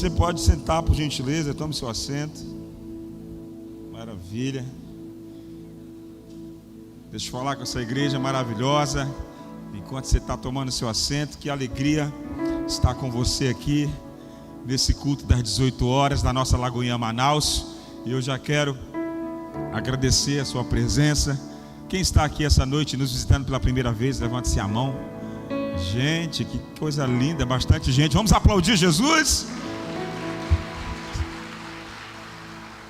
Você pode sentar, por gentileza, tome seu assento. Maravilha. Deixa eu falar com essa igreja maravilhosa. Enquanto você está tomando seu assento, que alegria estar com você aqui nesse culto das 18 horas da nossa Lagoinha Manaus. E eu já quero agradecer a sua presença. Quem está aqui essa noite nos visitando pela primeira vez, levante-se a mão. Gente, que coisa linda, bastante gente. Vamos aplaudir Jesus.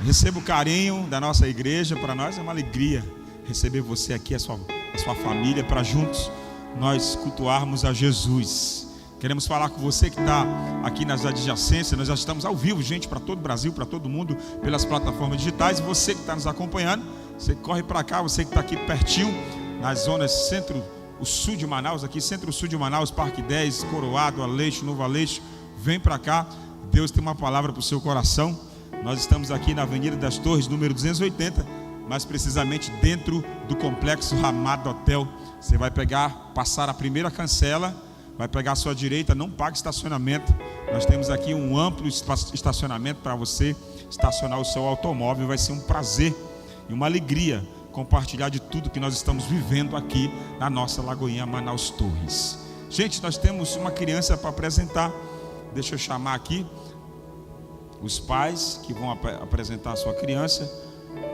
Receba o carinho da nossa igreja. Para nós é uma alegria receber você aqui, a sua família, para juntos nós cultuarmos a Jesus. Queremos falar com você que está aqui nas adjacências. Nós já estamos ao vivo, gente, para todo o Brasil, para todo mundo, pelas plataformas digitais. E você que está nos acompanhando, você corre para cá, você que está aqui pertinho, nas zonas centro-sul de Manaus, aqui centro-sul de Manaus, Parque 10, Coroado, Aleixo, Novo Aleixo, vem para cá. Deus tem uma palavra para o seu coração. Nós estamos aqui na Avenida das Torres, número 280, mais precisamente dentro do complexo Ramada Hotel. Você vai passar a primeira cancela, vai pegar a sua direita, não pague estacionamento. Nós temos aqui um amplo estacionamento para você estacionar o seu automóvel. Vai ser um prazer e uma alegria compartilhar de tudo que nós estamos vivendo aqui na nossa Lagoinha Manaus Torres. Gente, nós temos uma criança para apresentar. Deixa eu chamar aqui os pais que vão apresentar a sua criança.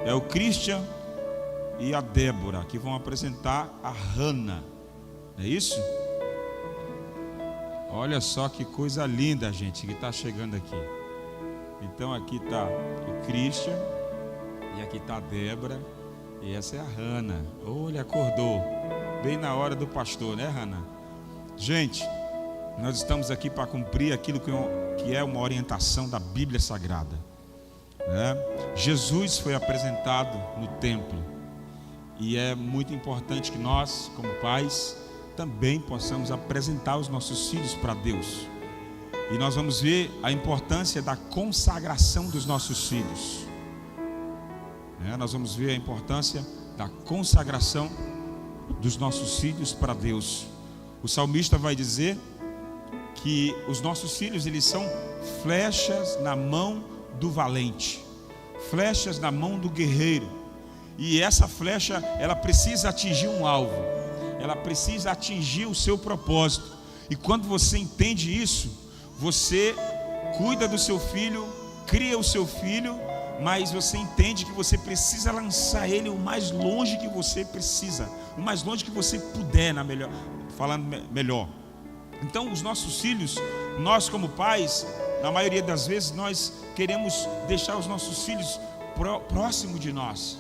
É o Christian e a Débora que vão apresentar a Hannah. É isso? Olha só que coisa linda, gente, que está chegando aqui. Então aqui está o Christian e aqui está a Débora e essa é a Hannah. Olha, acordou bem na hora do pastor, né, Hannah? Gente, nós estamos aqui para cumprir aquilo que é uma orientação da Bíblia Sagrada, né? Jesus foi apresentado no templo e é muito importante que nós, como pais, também possamos apresentar os nossos filhos para Deus. E nós vamos ver a importância da consagração dos nossos filhos, né? Nós vamos ver a importância da consagração dos nossos filhos para Deus. O salmista vai dizer que os nossos filhos, eles são flechas na mão do valente, flechas na mão do guerreiro. E essa flecha, ela precisa atingir um alvo, ela precisa atingir o seu propósito. E quando você entende isso, você cuida do seu filho, cria o seu filho, mas você entende que você precisa lançar ele o mais longe que você precisa, o mais longe que você puder, falando melhor. Então os nossos filhos, nós como pais, na maioria das vezes nós queremos deixar os nossos filhos próximo de nós.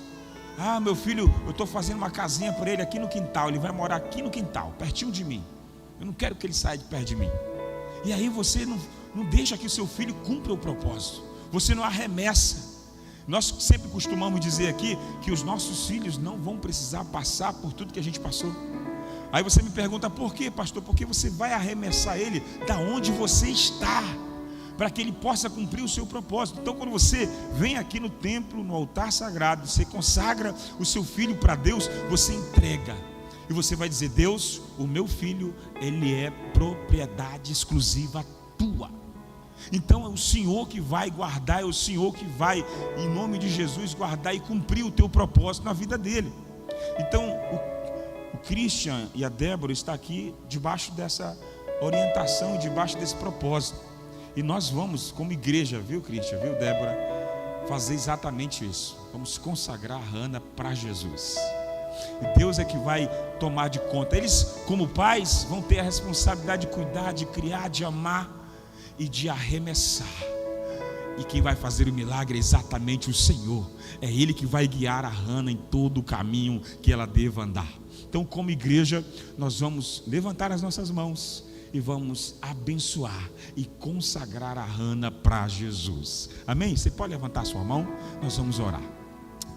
Ah, meu filho, eu estou fazendo uma casinha para ele aqui no quintal, ele vai morar aqui no quintal, pertinho de mim. Eu não quero que ele saia de perto de mim. E aí você não deixa que o seu filho cumpra o propósito, você não arremessa. Nós sempre costumamos dizer aqui que os nossos filhos não vão precisar passar por tudo que a gente passou. Aí você me pergunta, por quê, pastor? Porque você vai arremessar ele da onde você está, para que ele possa cumprir o seu propósito. Então quando você vem aqui no templo, no altar sagrado, você consagra o seu filho para Deus, você entrega. E você vai dizer, Deus, o meu filho, ele é propriedade exclusiva tua. Então é o Senhor que vai guardar, é o Senhor que vai, em nome de Jesus, guardar e cumprir o teu propósito na vida dele. Então o Christian e a Débora estão aqui debaixo dessa orientação, debaixo desse propósito. E nós vamos, como igreja, viu, Christian, viu, Débora, fazer exatamente isso. Vamos consagrar a Hannah para Jesus. E Deus é que vai tomar de conta. Eles, como pais, vão ter a responsabilidade de cuidar, de criar, de amar e de arremessar. E quem vai fazer o milagre é exatamente o Senhor. É Ele que vai guiar a Hannah em todo o caminho que ela deva andar. Então, como igreja, nós vamos levantar as nossas mãos e vamos abençoar e consagrar a Hannah para Jesus. Amém? Você pode levantar a sua mão? Nós vamos orar.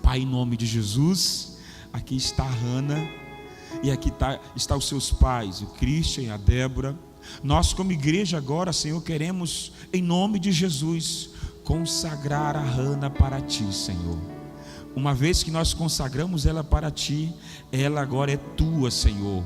Pai, em nome de Jesus, aqui está a Hannah e aqui está os seus pais, o Christian e a Débora. Nós, como igreja agora, Senhor, queremos, em nome de Jesus, consagrar a Hannah para Ti, Senhor. Uma vez que nós consagramos ela para Ti, ela agora é Tua, Senhor.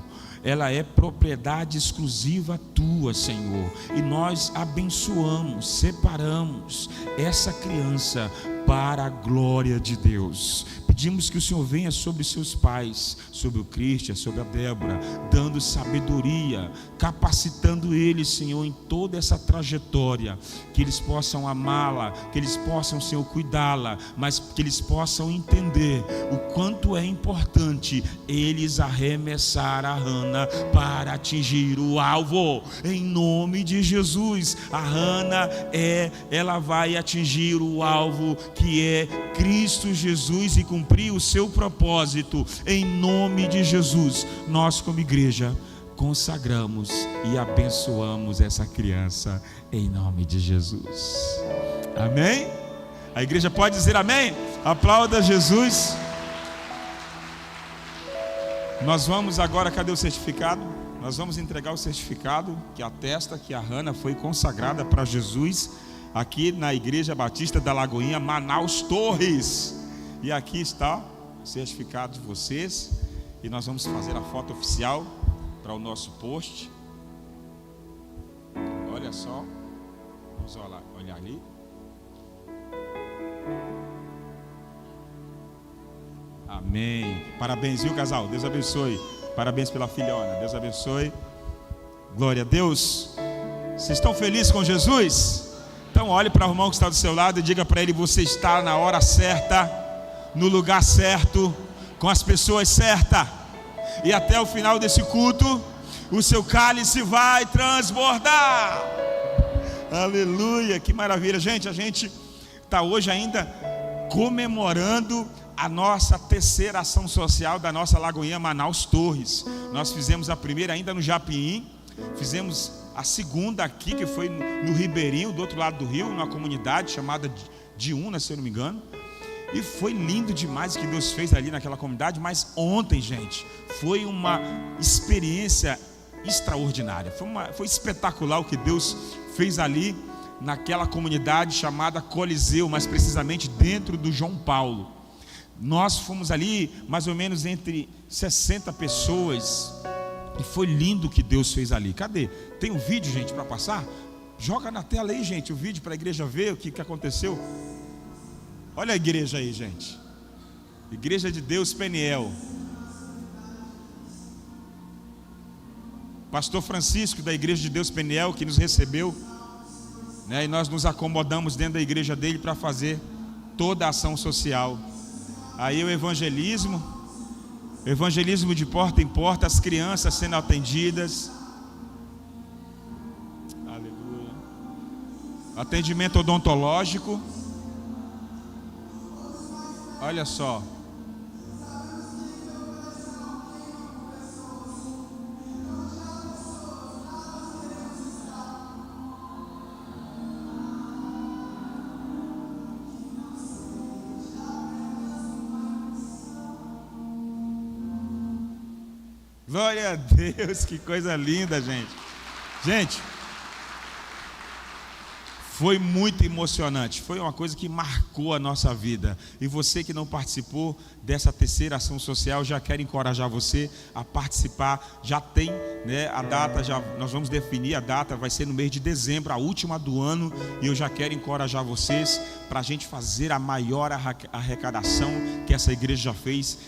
ela é propriedade exclusiva tua, Senhor. E nós abençoamos, separamos essa criança para a glória de Deus. Pedimos que o Senhor venha sobre seus pais, sobre o Christian, sobre a Débora, dando sabedoria, capacitando eles, Senhor, em toda essa trajetória, que eles possam amá-la, que eles possam, Senhor, cuidá-la, mas que eles possam entender o quanto é importante eles arremessar a Hannah para atingir o alvo, em nome de Jesus. A Hannah ela vai atingir o alvo, que é Cristo Jesus, e cumprir o seu propósito, em nome de Jesus. Nós, como igreja, consagramos e abençoamos essa criança, em nome de Jesus. Amém? A igreja pode dizer amém? Aplauda Jesus. Nós vamos agora, cadê o certificado? Nós vamos entregar o certificado que atesta que a Hannah foi consagrada para Jesus, aqui na Igreja Batista da Lagoinha, Manaus Torres. E aqui está o certificado de vocês. E nós vamos fazer a foto oficial para o nosso post. Olha só. Vamos olhar ali. Amém. Parabéns, viu, casal? Deus abençoe. Parabéns pela filhona. Deus abençoe. Glória a Deus. Vocês estão felizes com Jesus? Então olhe para o irmão que está do seu lado e diga para ele: você está na hora certa, no lugar certo, com as pessoas certas. E até o final desse culto, o seu cálice vai transbordar. Aleluia, que maravilha. Gente, a gente está hoje ainda comemorando a nossa terceira ação social da nossa Lagoinha Manaus Torres. Nós fizemos a primeira ainda no Japim, fizemos a segunda aqui, que foi no Ribeirinho, do outro lado do rio, numa comunidade chamada Diúna, se eu não me engano. E foi lindo demais o que Deus fez ali naquela comunidade. Mas ontem, gente, foi uma experiência extraordinária. Foi espetacular o que Deus fez ali naquela comunidade chamada Coliseu, mais precisamente dentro do João Paulo. Nós fomos ali mais ou menos entre 60 pessoas. E foi lindo o que Deus fez ali. Cadê? Tem um vídeo, gente, para passar? Joga na tela aí, gente, o vídeo para a igreja ver o que aconteceu. Olha a igreja aí, gente. Igreja de Deus Peniel. Pastor Francisco da Igreja de Deus Peniel, que nos recebeu, né, e nós nos acomodamos dentro da igreja dele para fazer toda a ação social. Aí o evangelismo de porta em porta, as crianças sendo atendidas. Aleluia. Atendimento odontológico. Olha só. Glória a Deus, que coisa linda, gente. Gente, foi muito emocionante, foi uma coisa que marcou a nossa vida. E você que não participou dessa terceira ação social, já quero encorajar você a participar. Já tem, né, a data, nós vamos definir a data, vai ser no mês de dezembro, a última do ano. E eu já quero encorajar vocês para a gente fazer a maior arrecadação que essa igreja já fez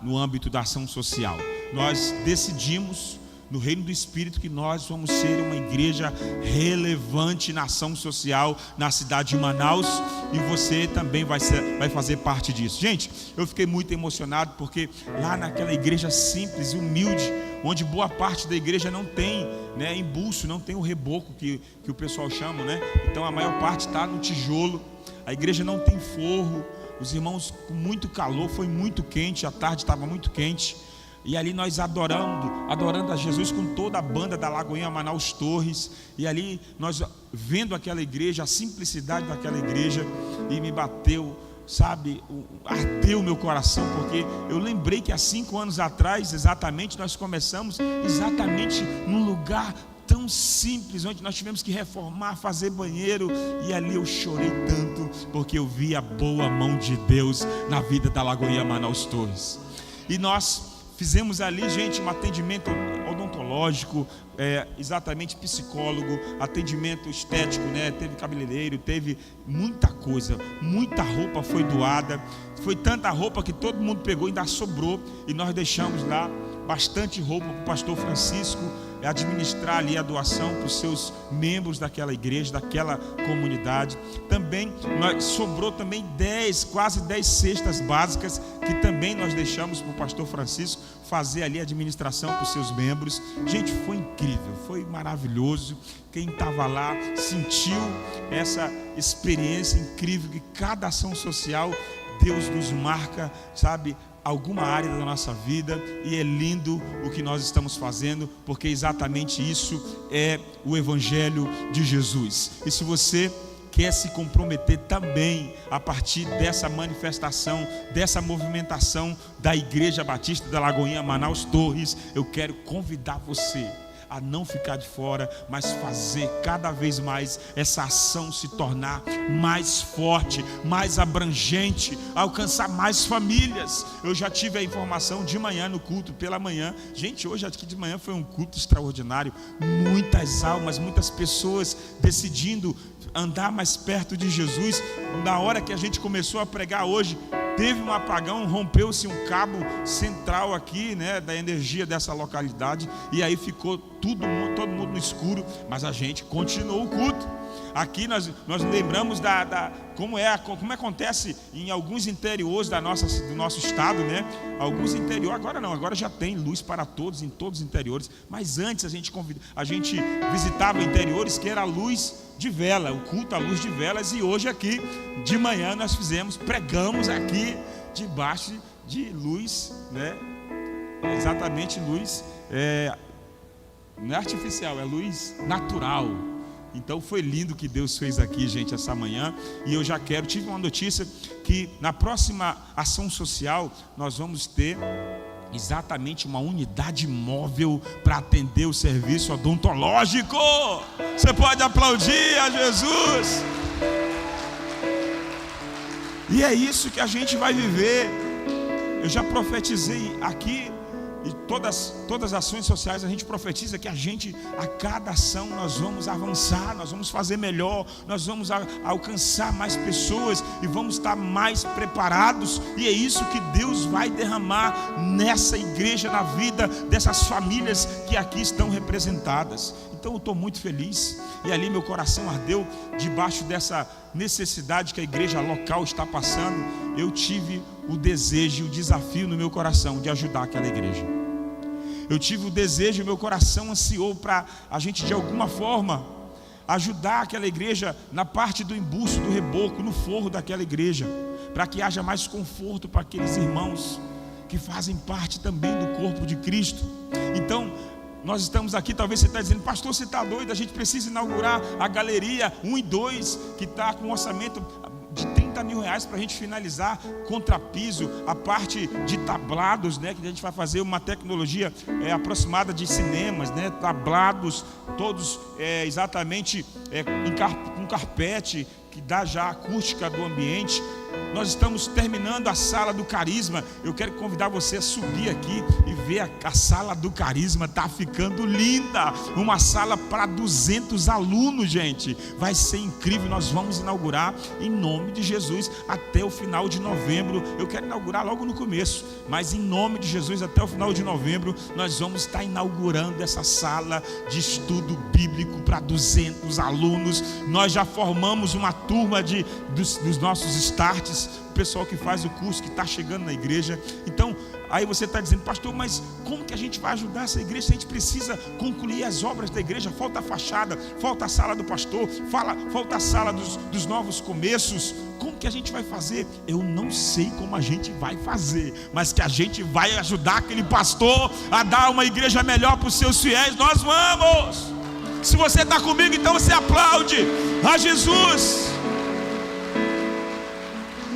no âmbito da ação social. Nós decidimos no Reino do Espírito que nós vamos ser uma igreja relevante na ação social na cidade de Manaus, e você também vai fazer parte disso. Gente, eu fiquei muito emocionado porque lá naquela igreja simples, humilde, onde boa parte da igreja não tem, né, embuço, não tem o reboco que o pessoal chama, né? Então a maior parte está no tijolo. A igreja não tem forro. Os irmãos com muito calor, foi muito quente, a tarde estava muito quente. E ali nós adorando a Jesus com toda a banda da Lagoinha Manaus Torres. E ali nós vendo aquela igreja, a simplicidade daquela igreja, e me bateu, sabe, ardeu meu coração, porque eu lembrei que há 5 anos atrás, exatamente, nós começamos exatamente num lugar tão simples, onde nós tivemos que reformar, fazer banheiro. E ali eu chorei tanto, porque eu vi a boa mão de Deus na vida da Lagoinha Manaus Torres. E nós fizemos ali, gente, um atendimento odontológico, exatamente psicólogo, atendimento estético, né? Teve cabeleireiro, teve muita coisa, muita roupa foi doada. Foi tanta roupa que todo mundo pegou e ainda sobrou, e nós deixamos lá bastante roupa para o pastor Francisco administrar ali a doação para os seus membros daquela igreja, daquela comunidade. Também sobrou também quase 10 cestas básicas, que também nós deixamos para o pastor Francisco fazer ali a administração para os seus membros. Gente, foi incrível, foi maravilhoso. Quem estava lá sentiu essa experiência incrível, que cada ação social Deus nos marca, sabe, alguma área da nossa vida, e é lindo o que nós estamos fazendo, porque exatamente isso é o Evangelho de Jesus. E se você quer se comprometer também a partir dessa manifestação, dessa movimentação da Igreja Batista da Lagoinha Manaus Torres, eu quero convidar você a não ficar de fora, mas fazer cada vez mais essa ação se tornar mais forte, mais abrangente, alcançar mais famílias. Eu já tive a informação de manhã no culto, pela manhã. Gente, hoje aqui de manhã foi um culto extraordinário. Muitas almas, muitas pessoas decidindo andar mais perto de Jesus. Na hora que a gente começou a pregar hoje, teve um apagão, rompeu-se um cabo central aqui, né, da energia dessa localidade, e aí ficou todo mundo no escuro, mas a gente continuou o culto. Aqui nós lembramos como acontece em alguns interiores do nosso estado, né? Alguns interiores, agora não, agora já tem luz para todos em todos os interiores, mas antes a gente visitava interiores que era a luz de vela, o culto à luz de velas, e hoje aqui de manhã nós pregamos aqui debaixo de luz, né? Exatamente, luz não é artificial, é luz natural. Então foi lindo o que Deus fez aqui, gente, essa manhã. E eu já tive uma notícia que na próxima ação social nós vamos ter exatamente uma unidade móvel para atender o serviço odontológico. Você pode aplaudir a Jesus. E é isso que a gente vai viver. Eu já profetizei aqui. E todas as ações sociais a gente profetiza que a cada ação nós vamos avançar, nós vamos fazer melhor, nós vamos alcançar mais pessoas e vamos estar mais preparados. E é isso que Deus vai derramar nessa igreja, na vida dessas famílias que aqui estão representadas. Então eu estou muito feliz, e ali meu coração ardeu debaixo dessa necessidade que a igreja local está passando. Eu tive o desejo, o desafio no meu coração de ajudar aquela igreja. Eu tive o desejo, meu coração ansiou para a gente de alguma forma ajudar aquela igreja na parte do embuço, do reboco, no forro daquela igreja, para que haja mais conforto para aqueles irmãos que fazem parte também do corpo de Cristo. Então nós estamos aqui, talvez você está dizendo: pastor, você está doido, a gente precisa inaugurar a galeria 1 e 2, que está com um orçamento de 30 mil reais para a gente finalizar contrapiso, a parte de tablados, né, que a gente vai fazer uma tecnologia aproximada de cinemas, né, tablados todos exatamente com carpete, que dá já a acústica do ambiente. Nós estamos terminando a sala do Carisma. Eu quero convidar você a subir aqui e ver a sala do Carisma. Está ficando linda. Uma sala para 200 alunos, gente. Vai ser incrível. Nós vamos inaugurar em nome de Jesus até o final de novembro. Eu quero inaugurar logo no começo, mas em nome de Jesus até o final de novembro nós vamos estar inaugurando essa sala de estudo bíblico para 200 alunos. Nós já formamos uma turma dos nossos starts, o pessoal que faz o curso, que está chegando na igreja. Então, aí você está dizendo: pastor, mas como que a gente vai ajudar essa igreja? A gente precisa concluir as obras da igreja, falta a fachada, falta a sala do pastor, falta a sala dos novos começos. Como que a gente vai fazer? Eu não sei como a gente vai fazer, mas que a gente vai ajudar aquele pastor a dar uma igreja melhor para os seus fiéis. Nós vamos! Se você está comigo, então você aplaude a Jesus.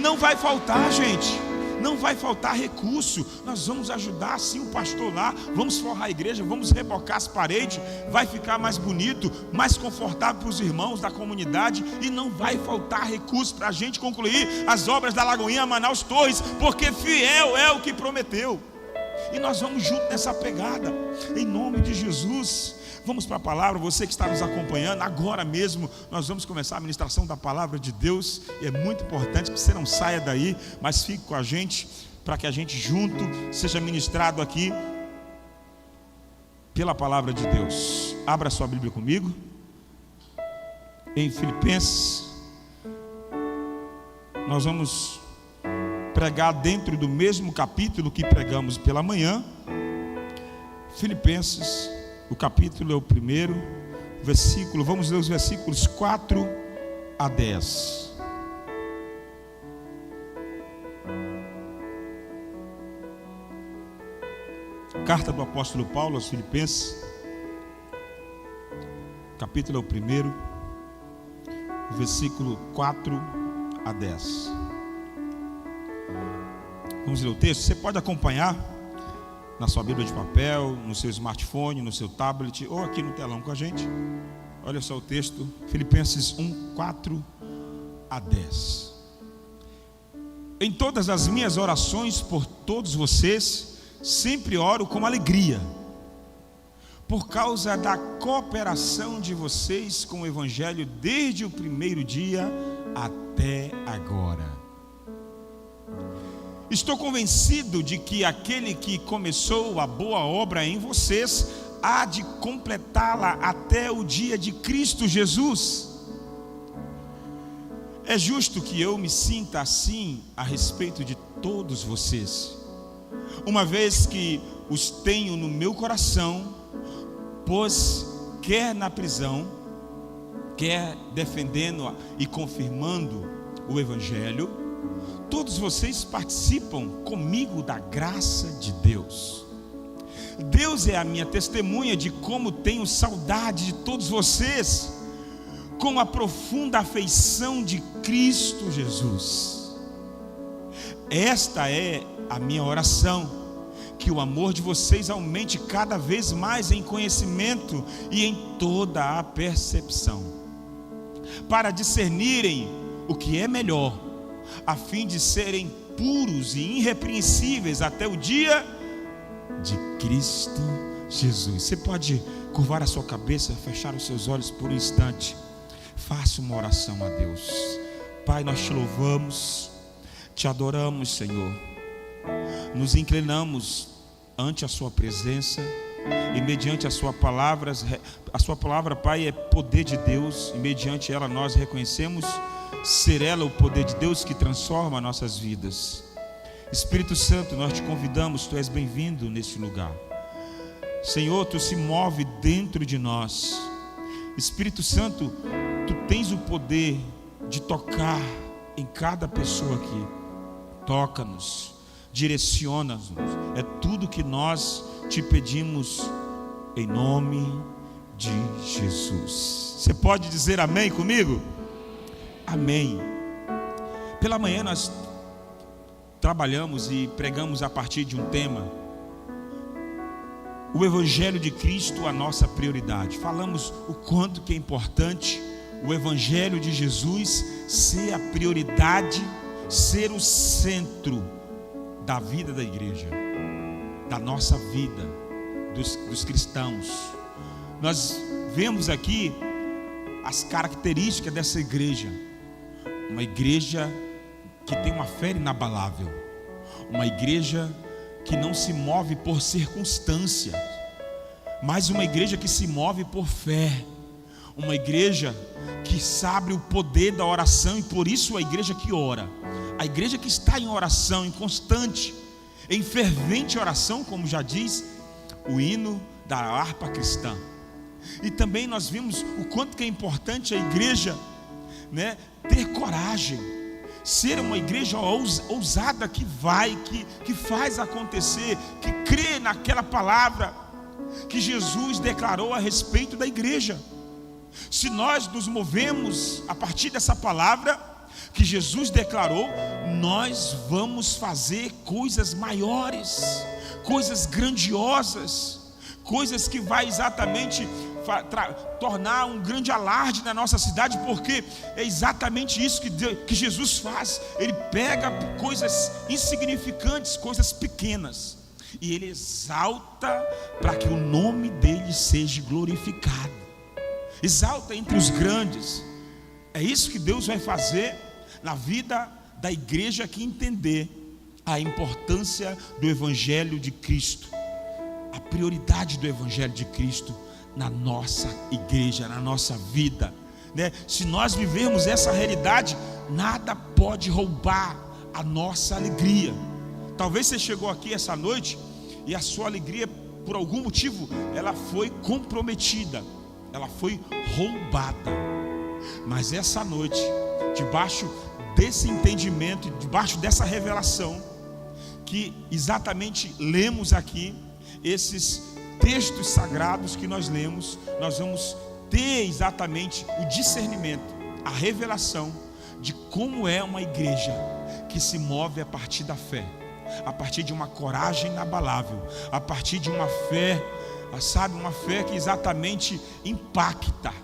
Não vai faltar, gente, não vai faltar recurso. Nós vamos ajudar sim o pastor lá, vamos forrar a igreja, vamos rebocar as paredes, vai ficar mais bonito, mais confortável para os irmãos da comunidade, e não vai faltar recurso para a gente concluir as obras da Lagoinha Manaus Torres, porque fiel é o que prometeu. e nós vamos junto nessa pegada, em nome de Jesus. Vamos para a palavra. Você que está nos acompanhando, agora mesmo nós vamos começar a ministração da palavra de Deus, e é muito importante que você não saia daí, mas fique com a gente, para que a gente junto seja ministrado aqui pela palavra de Deus. Abra sua Bíblia comigo em Filipenses. Nós vamos pregar dentro do mesmo capítulo que pregamos pela manhã. Filipenses, o capítulo é o primeiro versículo. Vamos ler os versículos 4 a 10. Carta do apóstolo Paulo aos Filipenses, capítulo é o primeiro, versículo 4 a 10. Vamos ler o texto. Você pode acompanhar na sua Bíblia de papel, no seu smartphone, no seu tablet, ou aqui no telão com a gente. Olha só o texto, Filipenses 1, 4 a 10. Em todas as minhas orações por todos vocês, sempre oro com alegria, por causa da cooperação de vocês com o Evangelho desde o primeiro dia até agora. Estou convencido de que aquele que começou a boa obra em vocês há de completá-la até o dia de Cristo Jesus. É justo que eu me sinta assim a respeito de todos vocês, uma vez que os tenho no meu coração, pois quer na prisão, quer defendendo e confirmando o Evangelho, todos vocês participam comigo da graça de Deus. Deus é a minha testemunha de como tenho saudade de todos vocês, com a profunda afeição de Cristo Jesus. Esta é a minha oração, que o amor de vocês aumente cada vez mais em conhecimento e em toda a percepção, para discernirem o que é melhor, a fim de serem puros e irrepreensíveis até o dia de Cristo Jesus. Você pode curvar a sua cabeça, fechar os seus olhos por um instante. Faça uma oração a Deus. Pai, nós te louvamos, te adoramos, Senhor. Nos inclinamos ante a sua presença e mediante a sua palavra, Pai, é poder de Deus, e mediante ela nós reconhecemos ser ela o poder de Deus que transforma nossas vidas. Espírito Santo, nós te convidamos, tu és bem-vindo neste lugar. Senhor, tu se move dentro de nós. Espírito Santo, tu tens o poder de tocar em cada pessoa aqui. Toca-nos, direciona-nos. É tudo que nós te pedimos em nome de Jesus. Você pode dizer amém comigo? Amém. Pela manhã nós trabalhamos e pregamos a partir de um tema: o Evangelho de Cristo, a nossa prioridade. Falamos o quanto que é importante o Evangelho de Jesus ser a prioridade, ser o centro da vida da igreja, da nossa vida, dos cristãos. Nós vemos aqui as características dessa igreja. Uma igreja que tem uma fé inabalável, uma igreja que não se move por circunstância, mas uma igreja que se move por fé, uma igreja que sabe o poder da oração, e por isso a igreja que ora, a igreja que está em oração, em constante, em fervente oração, como já diz o hino da harpa cristã. E também nós vimos o quanto que é importante a igreja, ter coragem, ser uma igreja ousada, que vai, que faz acontecer, que crê naquela palavra que Jesus declarou a respeito da igreja. Se nós nos movemos a partir dessa palavra que Jesus declarou, nós vamos fazer coisas maiores, coisas grandiosas, coisas que vai exatamente tornar um grande alarde na nossa cidade, porque é exatamente isso que Jesus faz. Ele pega coisas insignificantes, coisas pequenas, e Ele exalta para que o nome dele seja glorificado. Exalta entre os grandes. É isso que Deus vai fazer na vida da igreja que entender a importância do Evangelho de Cristo, a prioridade do Evangelho de Cristo na nossa igreja, na nossa vida, né? Se nós vivermos essa realidade, nada pode roubar a nossa alegria. Talvez você chegou aqui essa noite e a sua alegria, por algum motivo, ela foi comprometida, ela foi roubada. Mas essa noite, debaixo desse entendimento, debaixo dessa revelação que exatamente lemos aqui, esses textos sagrados que nós lemos, nós vamos ter exatamente o discernimento, a revelação de como é uma igreja que se move a partir da fé, a partir de uma coragem inabalável, a partir de uma fé, sabe, uma fé que exatamente impacta,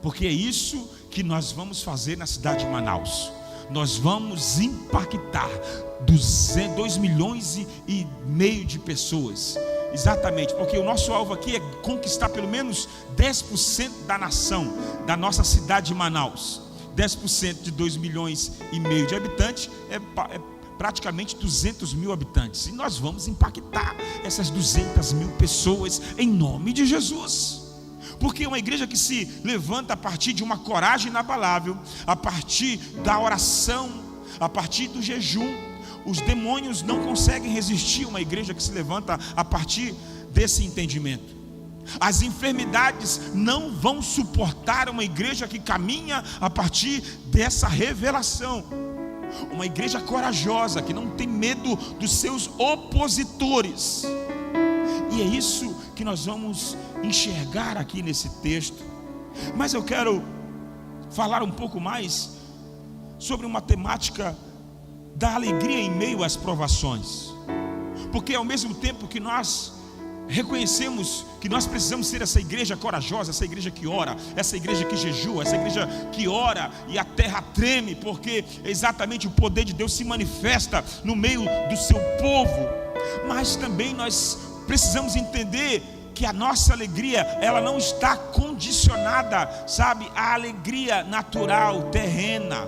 porque é isso que nós vamos fazer na cidade de Manaus. Nós vamos impactar 2,5 milhões de pessoas. Exatamente, porque o nosso alvo aqui é conquistar pelo menos 10% da nação, da nossa cidade de Manaus. 10% de 2,5 milhões de habitantes é praticamente 200 mil habitantes. E nós vamos impactar essas 200 mil pessoas em nome de Jesus. Porque uma igreja que se levanta a partir de uma coragem inabalável, a partir da oração, a partir do jejum, os demônios não conseguem resistir a uma igreja que se levanta a partir desse entendimento. As enfermidades não vão suportar uma igreja que caminha a partir dessa revelação. Uma igreja corajosa, que não tem medo dos seus opositores. E é isso que nós vamos enxergar aqui nesse texto. Mas eu quero falar um pouco mais sobre uma temática da alegria em meio às provações. Porque ao mesmo tempo que nós reconhecemos que nós precisamos ser essa igreja corajosa, essa igreja que ora, essa igreja que jejua, essa igreja que ora e a terra treme, porque exatamente o poder de Deus se manifesta no meio do seu povo. Mas também nós precisamos entender que a nossa alegria, ela não está condicionada, sabe, à alegria natural, terrena,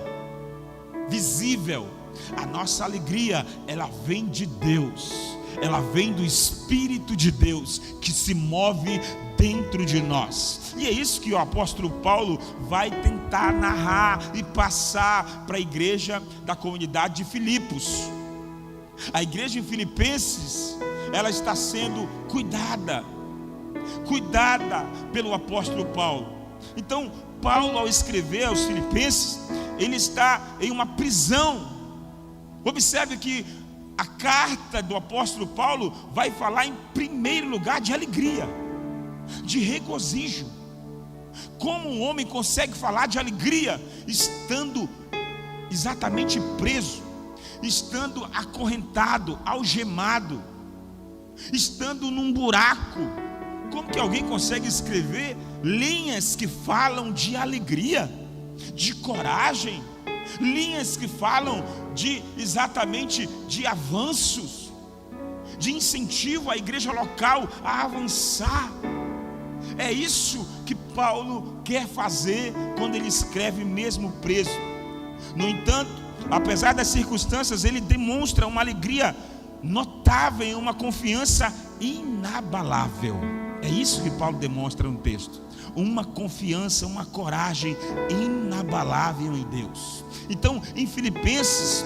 visível. A nossa alegria, ela vem de Deus, ela vem do Espírito de Deus que se move dentro de nós. E é isso que o apóstolo Paulo vai tentar narrar e passar para a igreja da comunidade de Filipos. A igreja em Filipenses, ela está sendo cuidada pelo apóstolo Paulo. Então Paulo, ao escrever aos Filipenses, ele está em uma prisão. Observe que a carta do apóstolo Paulo vai falar em primeiro lugar de alegria, de regozijo. Como um homem consegue falar de alegria estando exatamente preso, estando acorrentado, algemado, estando num buraco? Como que alguém consegue escrever linhas que falam de alegria, de coragem, linhas que falam de exatamente de avanços, de incentivo à igreja local a avançar? É isso que Paulo quer fazer quando ele escreve mesmo preso. No entanto, apesar das circunstâncias, ele demonstra uma alegria notável, uma confiança inabalável. É isso que Paulo demonstra no texto: uma confiança, uma coragem inabalável em Deus. Então, em Filipenses,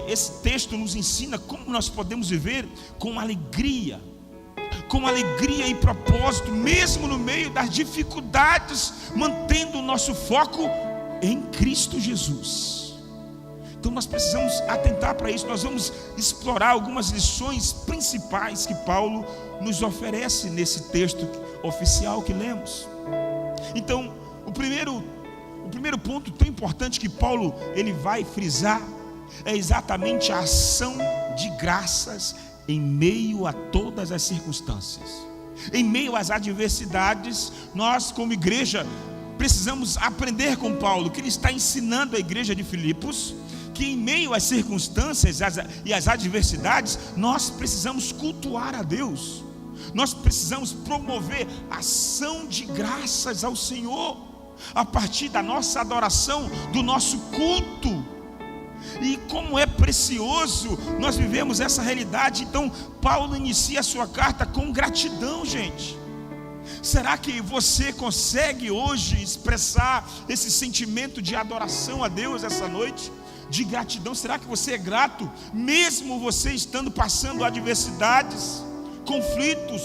esse texto nos ensina como nós podemos viver com alegria e propósito, mesmo no meio das dificuldades, mantendo o nosso foco em Cristo Jesus. Então nós precisamos atentar para isso. Nós vamos explorar algumas lições principais que Paulo nos oferece nesse texto oficial que lemos. Então, o primeiro ponto tão importante que Paulo ele vai frisar é exatamente a ação de graças em meio a todas as circunstâncias. Em meio às adversidades, nós como igreja precisamos aprender com Paulo, que ele está ensinando a igreja de Filipos, que em meio às circunstâncias e às adversidades, nós precisamos cultuar a Deus. Nós precisamos promover ação de graças ao Senhor, a partir da nossa adoração, do nosso culto. E como é precioso nós vivemos essa realidade. Então Paulo inicia a sua carta com gratidão, gente. Será que você consegue hoje expressar esse sentimento de adoração a Deus essa noite? De gratidão? Será que você é grato, mesmo você estando passando adversidades, conflitos,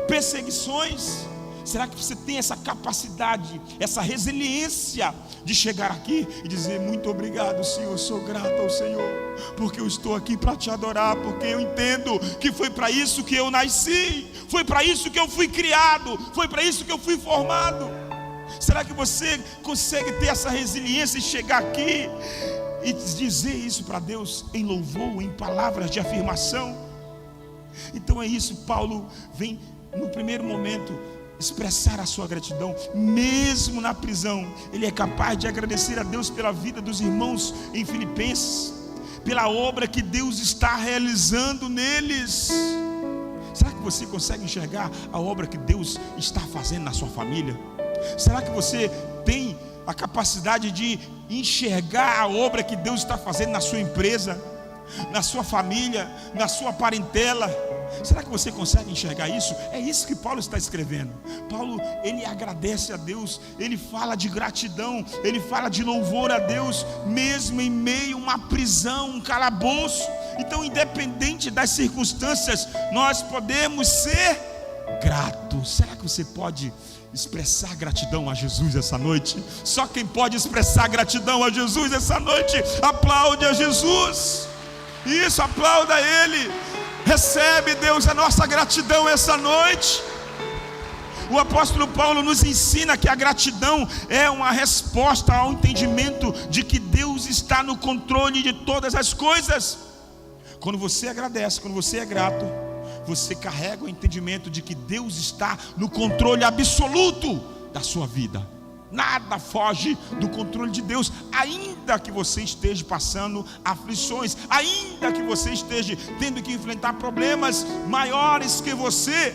perseguições? Será que você tem essa capacidade, essa resiliência de chegar aqui e dizer: muito obrigado, Senhor, sou grato ao Senhor, porque eu estou aqui para te adorar, porque eu entendo que foi para isso que eu nasci, foi para isso que eu fui criado, foi para isso que eu fui formado? Será que você consegue ter essa resiliência e chegar aqui e dizer isso para Deus em louvor, em palavras de afirmação? Então é isso, Paulo vem no primeiro momento expressar a sua gratidão. Mesmo na prisão, ele é capaz de agradecer a Deus pela vida dos irmãos em Filipenses, pela obra que Deus está realizando neles. Será que você consegue enxergar a obra que Deus está fazendo na sua família? Será que você tem a capacidade de enxergar a obra que Deus está fazendo na sua empresa, na sua família, na sua parentela? Será que você consegue enxergar isso? É isso que Paulo está escrevendo. Paulo, ele agradece a Deus, ele fala de gratidão, ele fala de louvor a Deus, mesmo em meio a uma prisão, um calabouço. Então, independente das circunstâncias, nós podemos ser gratos. Será que você pode expressar gratidão a Jesus essa noite? Só quem pode expressar gratidão a Jesus essa noite, aplaude a Jesus. Isso, aplauda Ele. Recebe, Deus, a nossa gratidão essa noite. O apóstolo Paulo nos ensina que a gratidão é uma resposta ao entendimento de que Deus está no controle de todas as coisas. Quando você agradece, quando você é grato, você carrega o entendimento de que Deus está no controle absoluto da sua vida. Nada foge do controle de Deus, ainda que você esteja passando aflições, ainda que você esteja tendo que enfrentar problemas maiores que você.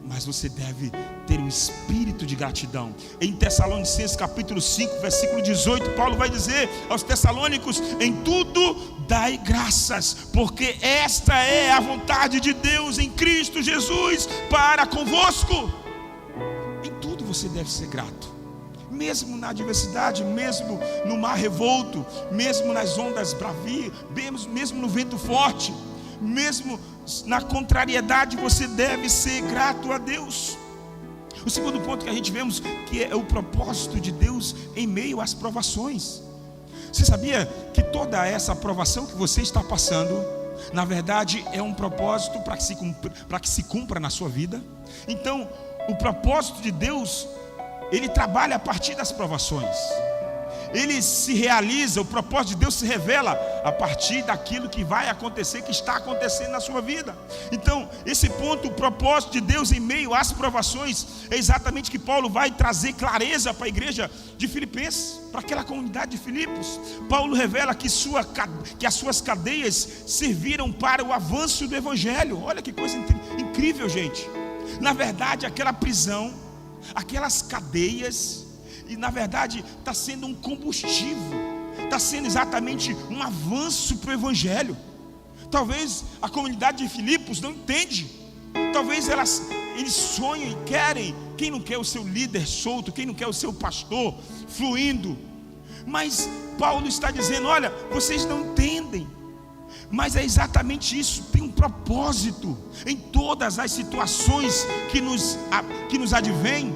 Mas você deve ter um espírito de gratidão. Em Tessalonicenses capítulo 5, versículo 18, Paulo vai dizer aos tessalônicos: em tudo dai graças, porque esta é a vontade de Deus em Cristo Jesus para convosco. Você deve ser grato, mesmo na adversidade, mesmo no mar revolto, mesmo nas ondas bravias, mesmo no vento forte, mesmo na contrariedade, você deve ser grato a Deus. O segundo ponto que a gente vemos, que é o propósito de Deus em meio às provações. Você sabia que toda essa provação que você está passando, na verdade é um propósito para que se cumpra na sua vida? Então, o propósito de Deus, ele trabalha a partir das provações. Ele se realiza, o propósito de Deus se revela a partir daquilo que vai acontecer, que está acontecendo na sua vida. Então, esse ponto, o propósito de Deus em meio às provações, é exatamente que Paulo vai trazer clareza para a igreja de Filipenses, para aquela comunidade de Filipos. Paulo revela que as suas cadeias serviram para o avanço do evangelho. Olha que coisa incrível, gente. Na verdade, aquela prisão, aquelas cadeias, e na verdade está sendo um combustível, está sendo exatamente um avanço para o evangelho. Talvez a comunidade de Filipos não entende, talvez eles sonham e querem. Quem não quer o seu líder solto? Quem não quer o seu pastor fluindo? Mas Paulo está dizendo: olha, vocês não entendem, mas é exatamente isso. Tem um propósito em todas as situações que nos advêm,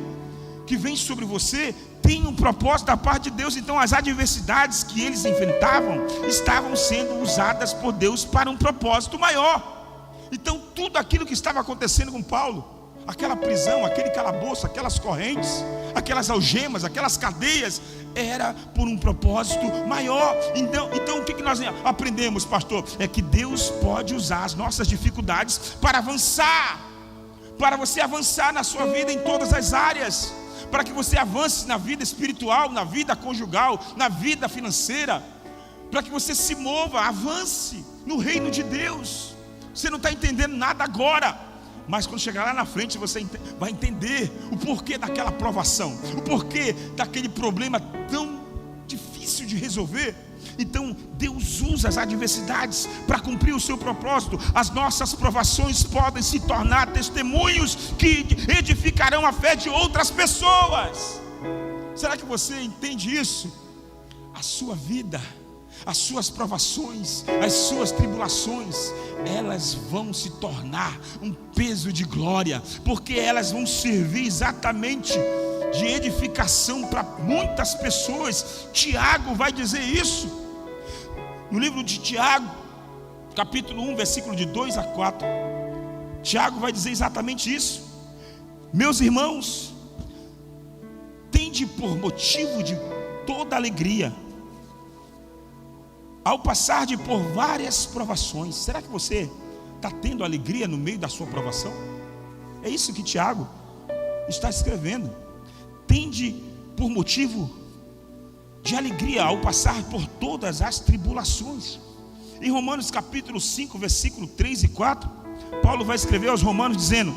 que vem sobre você. Tem um propósito da parte de Deus. Então as adversidades que eles enfrentavam estavam sendo usadas por Deus para um propósito maior. Então tudo aquilo que estava acontecendo com Paulo, aquela prisão, aquele calabouço, aquelas correntes, aquelas algemas, aquelas cadeias, era por um propósito maior. Então o que nós aprendemos, pastor? É que Deus pode usar as nossas dificuldades para avançar, para você avançar na sua vida em todas as áreas, para que você avance na vida espiritual, na vida conjugal, na vida financeira. para que você se mova, avance no reino de Deus. Você não está entendendo nada agora, mas quando chegar lá na frente você vai entender o porquê daquela provação, o porquê daquele problema tão difícil de resolver. Então Deus usa as adversidades para cumprir o seu propósito. As nossas provações podem se tornar testemunhos que edificarão a fé de outras pessoas. Será que você entende isso? A sua vida, as suas provações, as suas tribulações, elas vão se tornar um peso de glória, porque elas vão servir exatamente de edificação para muitas pessoas. Tiago vai dizer isso no livro de Tiago, capítulo 1, versículo de 2 a 4. Tiago vai dizer exatamente isso. Meus irmãos, tende por motivo de toda alegria ao passar por várias provações. Será que você está tendo alegria no meio da sua provação? É isso que Tiago está escrevendo. Tende por motivo de alegria ao passar por todas as tribulações. Em Romanos capítulo 5, versículo 3 e 4, Paulo vai escrever aos romanos dizendo: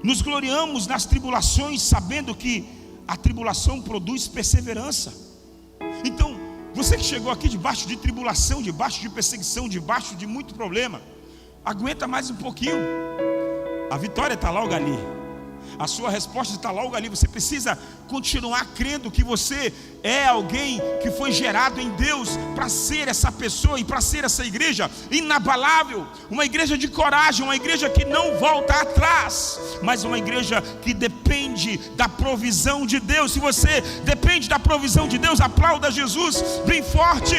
nos gloriamos nas tribulações, sabendo que a tribulação produz perseverança. Então, você que chegou aqui debaixo de tribulação, debaixo de perseguição, debaixo de muito problema, aguenta mais um pouquinho. A vitória está logo ali, a sua resposta está logo ali. Você precisa continuar crendo que você é alguém que foi gerado em Deus para ser essa pessoa e para ser essa igreja inabalável, uma igreja de coragem, uma igreja que não volta atrás, mas uma igreja que depende da provisão de Deus. Se você depende da provisão de Deus, aplauda Jesus bem forte.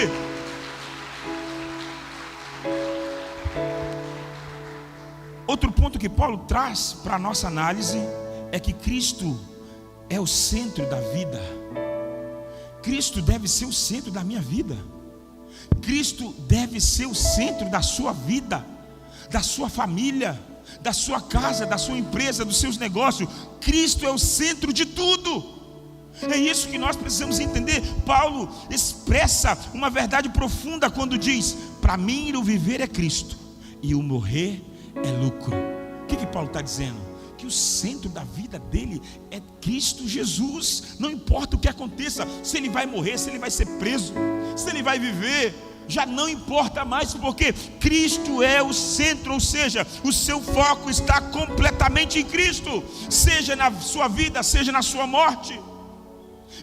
Outro ponto que Paulo traz para a nossa análise é que Cristo é o centro da vida. Cristo deve ser o centro da minha vida. Cristo deve ser o centro da sua vida, da sua família, da sua casa, da sua empresa, dos seus negócios. Cristo é o centro de tudo. É isso que nós precisamos entender. Paulo expressa uma verdade profunda quando diz: para mim o viver é Cristo e o morrer é lucro. O que Paulo está dizendo? Que o centro da vida dele é Cristo Jesus. Não importa o que aconteça, se ele vai morrer, se ele vai ser preso, se ele vai viver, já não importa mais, porque Cristo é o centro. Ou seja, o seu foco está completamente em Cristo, seja na sua vida, seja na sua morte.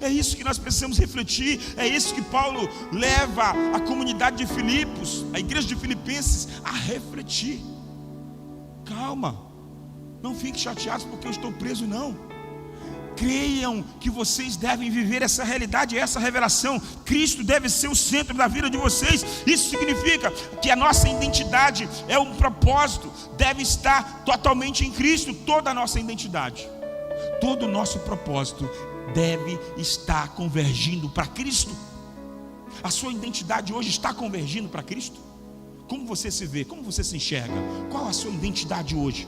É isso que nós precisamos refletir. É isso que Paulo leva a comunidade de Filipos, a igreja de Filipenses, a refletir. Calma, não fiquem chateados porque eu estou preso, não. Creiam que vocês devem viver essa realidade, essa revelação. Cristo deve ser o centro da vida de vocês. Isso significa que a nossa identidade é um propósito, deve estar totalmente em Cristo. Toda a nossa identidade, todo o nosso propósito deve estar convergindo para Cristo. A sua identidade hoje está convergindo para Cristo? Como você se vê? Como você se enxerga? Qual a sua identidade hoje?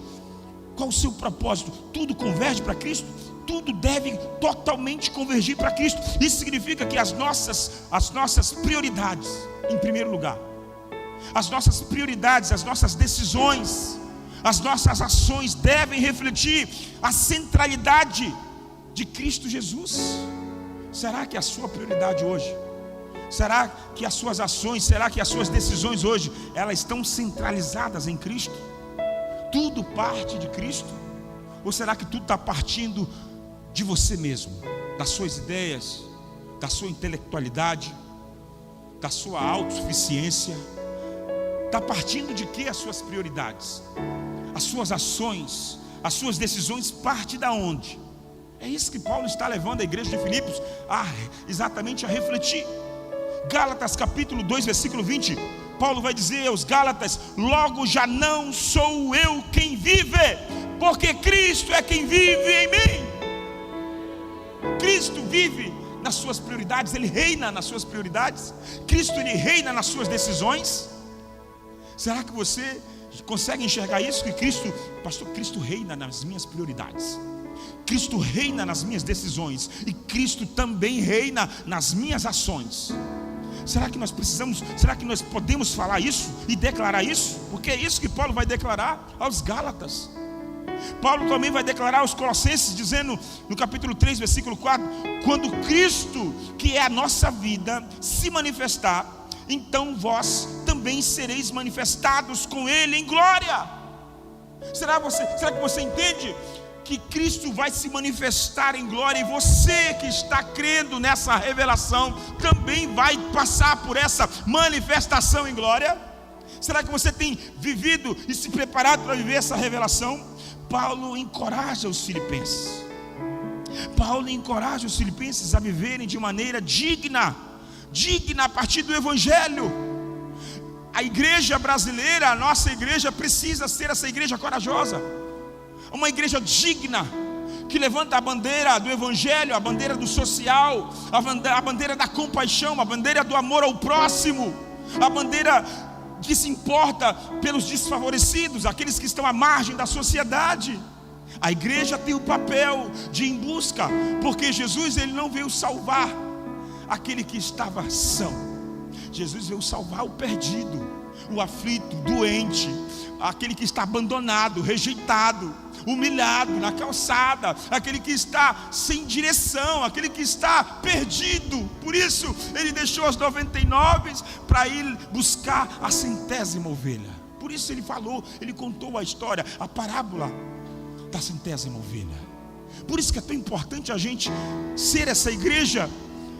Qual o seu propósito? Tudo converge para Cristo? Tudo deve totalmente convergir para Cristo. Isso significa que as nossas prioridades, em primeiro lugar, as nossas prioridades, as nossas decisões, as nossas ações devem refletir a centralidade de Cristo Jesus. Será que a sua prioridade hoje, será que as suas ações, será que as suas decisões hoje, elas estão centralizadas em Cristo? Tudo parte de Cristo? Ou será que tudo está partindo de você mesmo, das suas ideias, da sua intelectualidade, da sua autossuficiência? Está partindo de quê as suas prioridades? As suas ações, as suas decisões partem de onde? É isso que Paulo está levando a igreja de Filipos exatamente a refletir. Gálatas capítulo 2, versículo 20, Paulo vai dizer aos Gálatas: logo já não sou eu quem vive, porque Cristo é quem vive em mim. Cristo vive nas suas prioridades, Ele reina nas suas prioridades. Cristo, Ele reina nas suas decisões. Será que você consegue enxergar isso? Que Cristo, pastor, Cristo reina nas minhas prioridades, Cristo reina nas minhas decisões, e Cristo também reina nas minhas ações. Será que nós precisamos, será que nós podemos falar isso e declarar isso? Porque é isso que Paulo vai declarar aos Gálatas. Paulo também vai declarar aos Colossenses, dizendo no capítulo 3, versículo 4: quando Cristo, que é a nossa vida, se manifestar, então vós também sereis manifestados com Ele em glória. Será que você entende que Cristo vai se manifestar em glória, e você que está crendo nessa revelação também vai passar por essa manifestação em glória? Será que você tem vivido e se preparado para viver essa revelação? Paulo encoraja os filipenses. Paulo encoraja os filipenses a viverem de maneira digna a partir do Evangelho. A igreja brasileira, a nossa igreja, precisa ser essa igreja corajosa, uma igreja digna, que levanta a bandeira do Evangelho, a bandeira do social, a bandeira da compaixão, a bandeira do amor ao próximo, a bandeira que se importa pelos desfavorecidos, aqueles que estão à margem da sociedade. A igreja tem o papel de ir em busca, porque Jesus, ele não veio salvar aquele que estava são. Jesus veio salvar o perdido, o aflito, o doente, aquele que está abandonado, rejeitado, humilhado na calçada, aquele que está sem direção, aquele que está perdido. Por isso ele deixou as 99 para ir buscar a 100ª ovelha. Por isso ele contou a história, a parábola da 100ª ovelha. Por isso que é tão importante a gente ser essa igreja,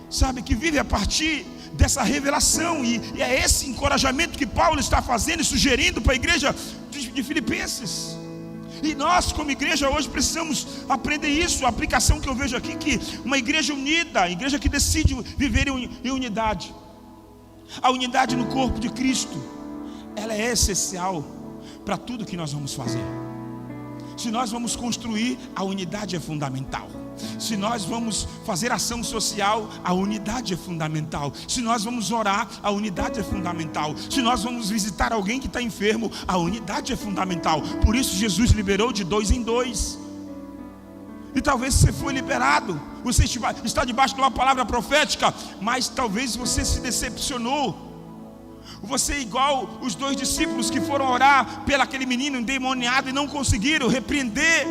sabe, que vive a partir dessa revelação, e é esse encorajamento que Paulo está fazendo e sugerindo para a igreja de Filipenses. E nós, como igreja, hoje precisamos aprender isso. A aplicação que eu vejo aqui, que uma igreja unida, a igreja que decide viver em unidade, a unidade no corpo de Cristo, ela é essencial para tudo que nós vamos fazer. Se nós vamos construir, a unidade é fundamental. Se nós vamos fazer ação social, a unidade é fundamental. Se nós vamos orar, a unidade é fundamental. Se nós vamos visitar alguém que está enfermo, a unidade é fundamental. Por isso Jesus liberou de 2 em 2. E talvez você foi liberado, você está debaixo de uma palavra profética, mas talvez você se decepcionou. Você é igual os 2 discípulos que foram orar pelo aquele menino endemoniado e não conseguiram repreender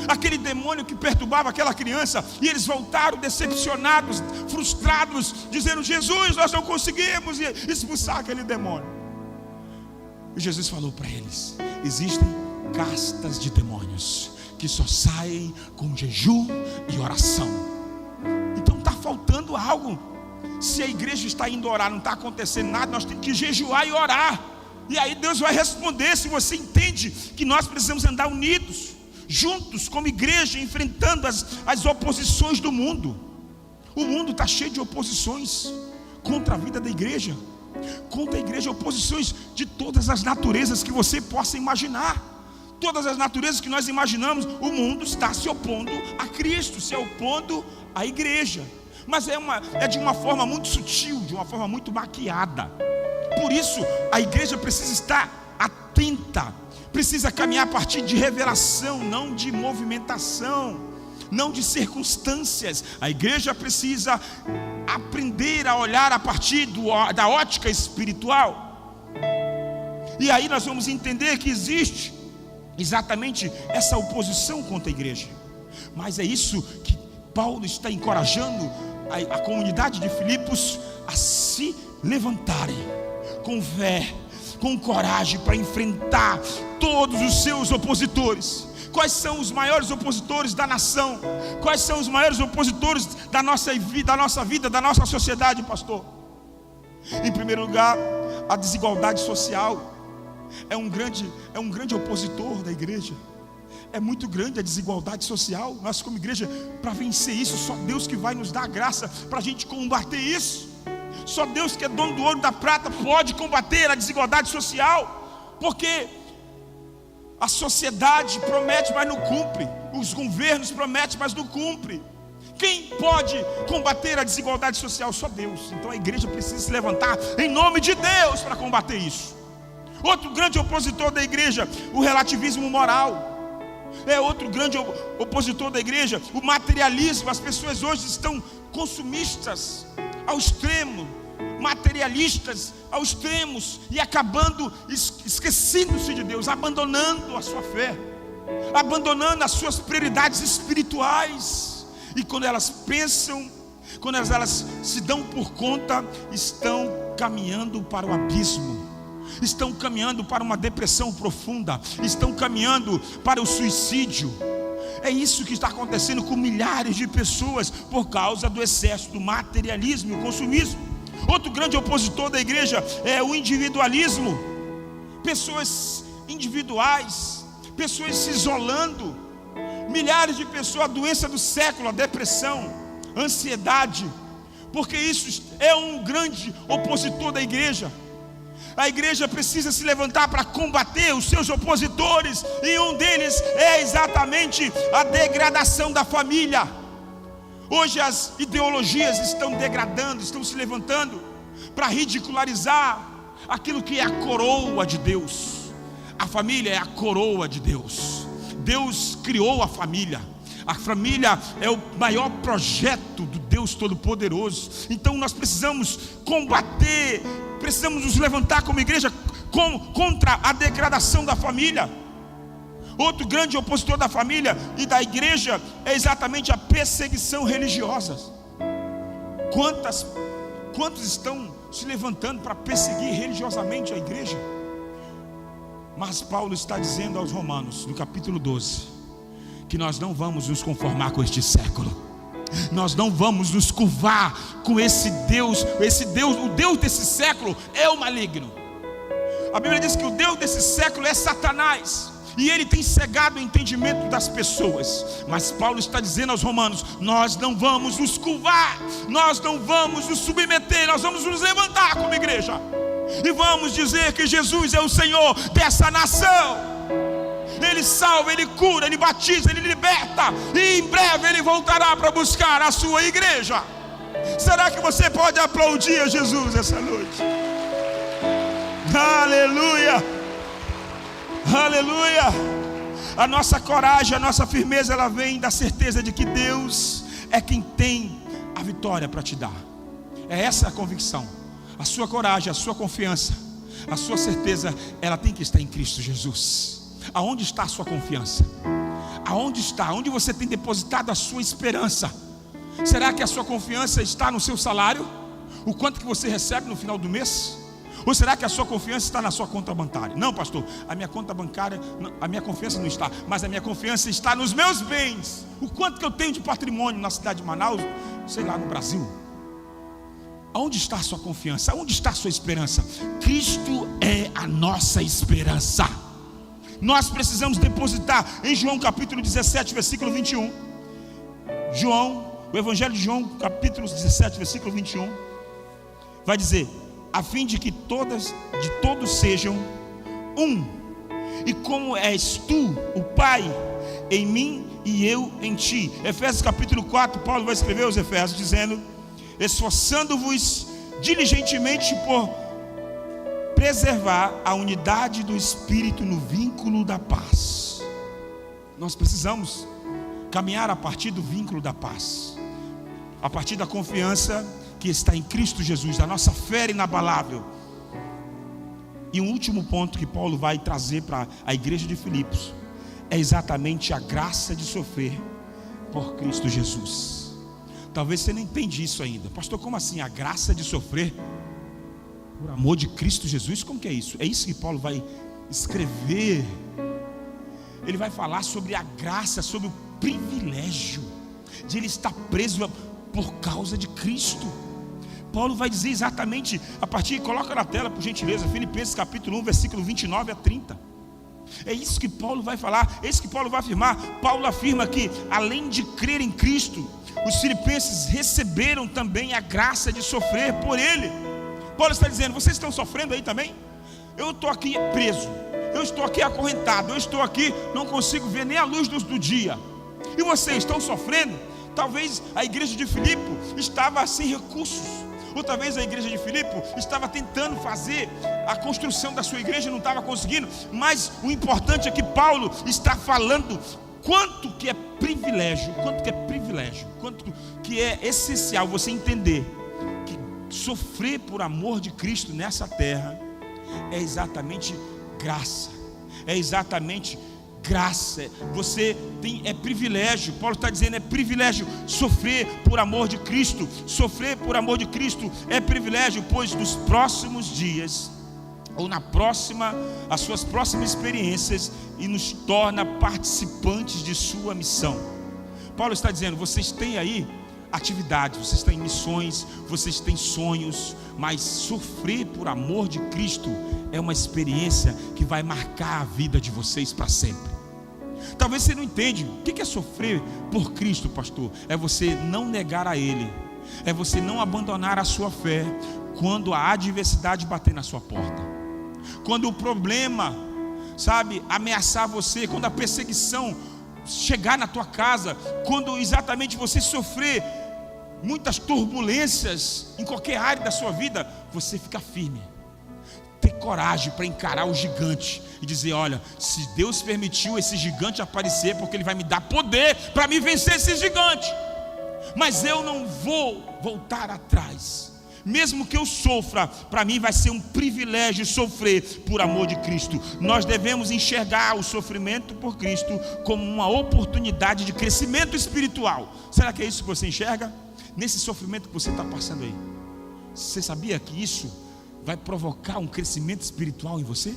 aquele demônio que perturbava aquela criança, e eles voltaram decepcionados, frustrados, dizendo: Jesus, nós não conseguimos expulsar aquele demônio. E Jesus falou para eles: existem castas de demônios que só saem com jejum e oração. Então está faltando algo. Se a igreja está indo orar, não está acontecendo nada, nós temos que jejuar e orar, e aí Deus vai responder. Se você entende que nós precisamos andar unidos, juntos como igreja, enfrentando as oposições do mundo. O mundo está cheio de oposições contra a vida da igreja, contra a igreja, oposições de todas as naturezas que você possa imaginar. Todas as naturezas que nós imaginamos, o mundo está se opondo a Cristo, se opondo à igreja. Mas é de uma forma muito sutil, de uma forma muito maquiada. Por isso a igreja precisa estar atenta, precisa caminhar a partir de revelação, não de movimentação, não de circunstâncias. A igreja precisa aprender a olhar a partir da ótica espiritual. E aí nós vamos entender que existe exatamente essa oposição contra a igreja. Mas é isso que Paulo está encorajando a comunidade de Filipos a se levantarem com fé, com coragem, para enfrentar todos os seus opositores. Quais são os maiores opositores da nação? Quais são os maiores opositores da nossa vida, da nossa sociedade, pastor? Em primeiro lugar, a desigualdade social é um grande opositor da igreja. É muito grande a desigualdade social. Nós, como igreja, para vencer isso, só Deus que vai nos dar a graça para a gente combater isso. Só Deus, que é dono do ouro e da prata, pode combater a desigualdade social. Porque a sociedade promete, mas não cumpre. Os governos prometem, mas não cumpre. Quem pode combater a desigualdade social? Só Deus. Então a igreja precisa se levantar em nome de Deus para combater isso. Outro grande opositor da igreja, o relativismo moral. É outro grande opositor da igreja, o materialismo. As pessoas hoje estão consumistas ao extremo, materialistas ao extremos e acabando esquecendo-se de Deus, abandonando a sua fé, abandonando as suas prioridades espirituais. E quando elas pensam, quando elas se dão por conta, estão caminhando para o abismo, estão caminhando para uma depressão profunda, estão caminhando para o suicídio. É isso que está acontecendo com milhares de pessoas por causa do excesso do materialismo e o consumismo. Outro grande opositor da igreja é o individualismo. Pessoas individuais, pessoas se isolando. Milhares de pessoas, a doença do século, a depressão, a ansiedade, porque isso é um grande opositor da igreja. A igreja precisa se levantar para combater os seus opositores, e um deles é exatamente a degradação da família. Hoje as ideologias estão degradando, estão se levantando para ridicularizar aquilo que é a coroa de Deus. A família é a coroa de Deus. Deus criou a família. A família é o maior projeto do Deus Todo-Poderoso. Então nós precisamos combater, precisamos nos levantar como igreja contra a degradação da família. Outro grande opositor da família e da igreja é exatamente a perseguição religiosa. Quantos estão se levantando para perseguir religiosamente a igreja? Mas Paulo está dizendo aos Romanos, no capítulo 12, que nós não vamos nos conformar com este século. Nós não vamos nos curvar com esse Deus. O Deus desse século é o maligno. A Bíblia diz que o Deus desse século é Satanás, e ele tem cegado o entendimento das pessoas. Mas Paulo está dizendo aos Romanos: nós não vamos nos curvar, nós não vamos nos submeter, nós vamos nos levantar como igreja e vamos dizer que Jesus é o Senhor dessa nação. Ele salva, Ele cura, Ele batiza, Ele liberta, e em breve Ele voltará para buscar a sua igreja. Será que você pode aplaudir a Jesus essa noite? Aleluia, aleluia. A nossa coragem, a nossa firmeza, ela vem da certeza de que Deus é quem tem a vitória para te dar. É essa a convicção. A sua coragem, a sua confiança, a sua certeza, ela tem que estar em Cristo Jesus. Aonde está a sua confiança? Aonde está? Onde você tem depositado a sua esperança? Será que a sua confiança está no seu salário? O quanto que você recebe no final do mês? Ou será que a sua confiança está na sua conta bancária? Não, pastor, a minha conta bancária, a minha confiança não está, mas a minha confiança está nos meus bens. O quanto que eu tenho de patrimônio na cidade de Manaus, sei lá, no Brasil. Aonde está a sua confiança? Aonde está a sua esperança? Cristo é a nossa esperança. Nós precisamos depositar em João capítulo 17, versículo 21. João, o Evangelho de João, capítulo 17, versículo 21, vai dizer: a fim de que todos sejam um, e como és tu, o Pai, em mim e eu em ti. Efésios capítulo 4, Paulo vai escrever aos Efésios dizendo: esforçando-vos diligentemente por preservar a unidade do Espírito no vínculo da paz. Nós precisamos caminhar a partir do vínculo da paz, a partir da confiança que está em Cristo Jesus, da nossa fé inabalável. E um último ponto que Paulo vai trazer para a igreja de Filipos é exatamente a graça de sofrer por Cristo Jesus. Talvez você não entenda isso ainda. Pastor, como assim a graça de sofrer por amor de Cristo Jesus? Como que é isso? É isso que Paulo vai escrever. Ele vai falar sobre a graça, sobre o privilégio de ele estar preso por causa de Cristo. Paulo vai dizer exatamente a partir, coloca na tela por gentileza, Filipenses capítulo 1, versículo 29 a 30. É isso que Paulo vai falar, é isso que Paulo vai afirmar. Paulo afirma que além de crer em Cristo, os filipenses receberam também a graça de sofrer por ele. Paulo está dizendo: vocês estão sofrendo aí também? Eu estou aqui preso, eu estou aqui acorrentado, eu estou aqui, não consigo ver nem a luz do dia. E vocês estão sofrendo? Talvez a igreja de Filipe estava sem recursos, ou talvez a igreja de Filipe estava tentando fazer a construção da sua igreja, não estava conseguindo. Mas o importante é que Paulo está falando quanto que é privilégio, quanto que é essencial você entender que sofrer por amor de Cristo nessa terra é exatamente graça. É exatamente graça. Você tem, é privilégio. Paulo está dizendo, é privilégio sofrer por amor de Cristo. Sofrer por amor de Cristo é privilégio, pois nos próximos dias, ou as suas próximas experiências, e nos torna participantes de sua missão. Paulo está dizendo, vocês têm aí atividades, vocês têm missões, vocês têm sonhos, mas sofrer por amor de Cristo é uma experiência que vai marcar a vida de vocês para sempre. Talvez você não entenda o que é sofrer por Cristo, pastor. É você não negar a Ele, é você não abandonar a sua fé quando a adversidade bater na sua porta, quando o problema, ameaçar você, quando a perseguição chegar na tua casa, quando exatamente você sofrer muitas turbulências em qualquer área da sua vida, você fica firme, ter coragem para encarar o gigante e dizer, olha, se Deus permitiu esse gigante aparecer, porque Ele vai me dar poder para me vencer esse gigante, mas eu não vou voltar atrás. Mesmo que eu sofra, para mim vai ser um privilégio sofrer por amor de Cristo. Nós devemos enxergar o sofrimento por Cristo como uma oportunidade de crescimento espiritual. Será que é isso que você enxerga? Nesse sofrimento que você está passando aí, você sabia que isso vai provocar um crescimento espiritual em você?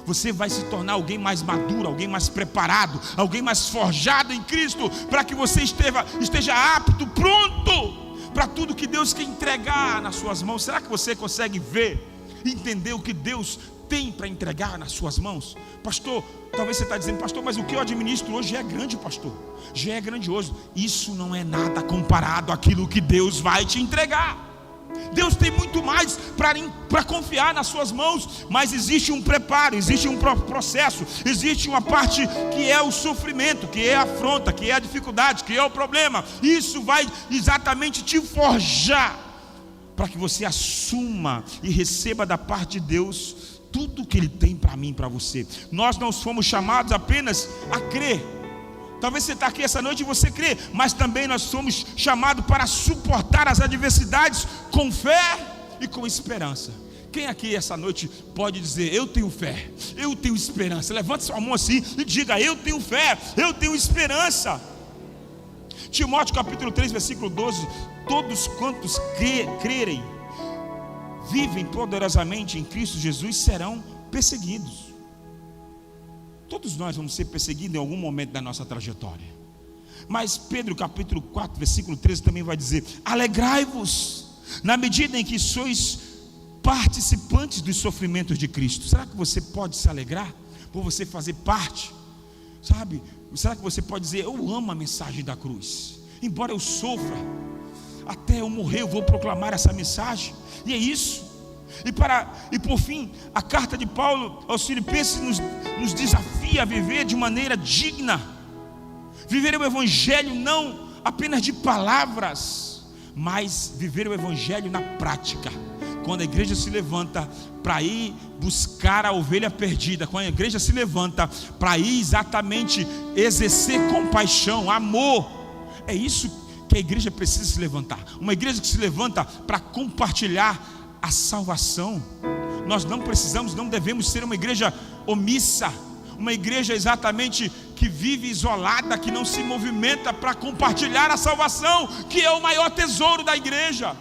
Você vai se tornar alguém mais maduro, alguém mais preparado, alguém mais forjado em Cristo, para que você esteja apto, pronto para tudo que Deus quer entregar nas suas mãos. Será que você consegue ver, entender o que Deus tem para entregar nas suas mãos? Pastor, talvez você está dizendo, pastor, mas o que eu administro hoje já é grande, pastor, já é grandioso. Isso não é nada comparado àquilo que Deus vai te entregar. Deus tem muito mais para confiar nas suas mãos, mas existe um preparo, existe um processo, existe uma parte que é o sofrimento, que é a afronta, que é a dificuldade, que é o problema. Isso vai exatamente te forjar para que você assuma e receba da parte de Deus tudo que Ele tem para mim e para você. Nós não fomos chamados apenas a crer. Talvez você está aqui essa noite e você crê, mas também nós somos chamados para suportar as adversidades com fé e com esperança. Quem aqui essa noite pode dizer, eu tenho fé, eu tenho esperança? Levante sua mão assim e diga, eu tenho fé, eu tenho esperança. Timóteo capítulo 3, versículo 12, todos quantos crerem, vivem poderosamente em Cristo Jesus, serão perseguidos. Todos nós vamos ser perseguidos em algum momento da nossa trajetória. Mas Pedro capítulo 4, versículo 13 também vai dizer, alegrai-vos na medida em que sois participantes dos sofrimentos de Cristo. Será que você pode se alegrar por você fazer parte? Será que você pode dizer, eu amo a mensagem da cruz, embora eu sofra, até eu morrer eu vou proclamar essa mensagem? E é isso. E por fim, a carta de Paulo aos Filipenses nos desafia a viver de maneira digna, viver o Evangelho não apenas de palavras, mas viver o Evangelho na prática. Quando a igreja se levanta para ir buscar a ovelha perdida, quando a igreja se levanta para ir exatamente exercer compaixão, amor, é isso que a igreja precisa se levantar. Uma igreja que se levanta para compartilhar a salvação. Nós não precisamos, não devemos ser uma igreja omissa, uma igreja exatamente que vive isolada, que não se movimenta para compartilhar a salvação, que é o maior tesouro da igreja.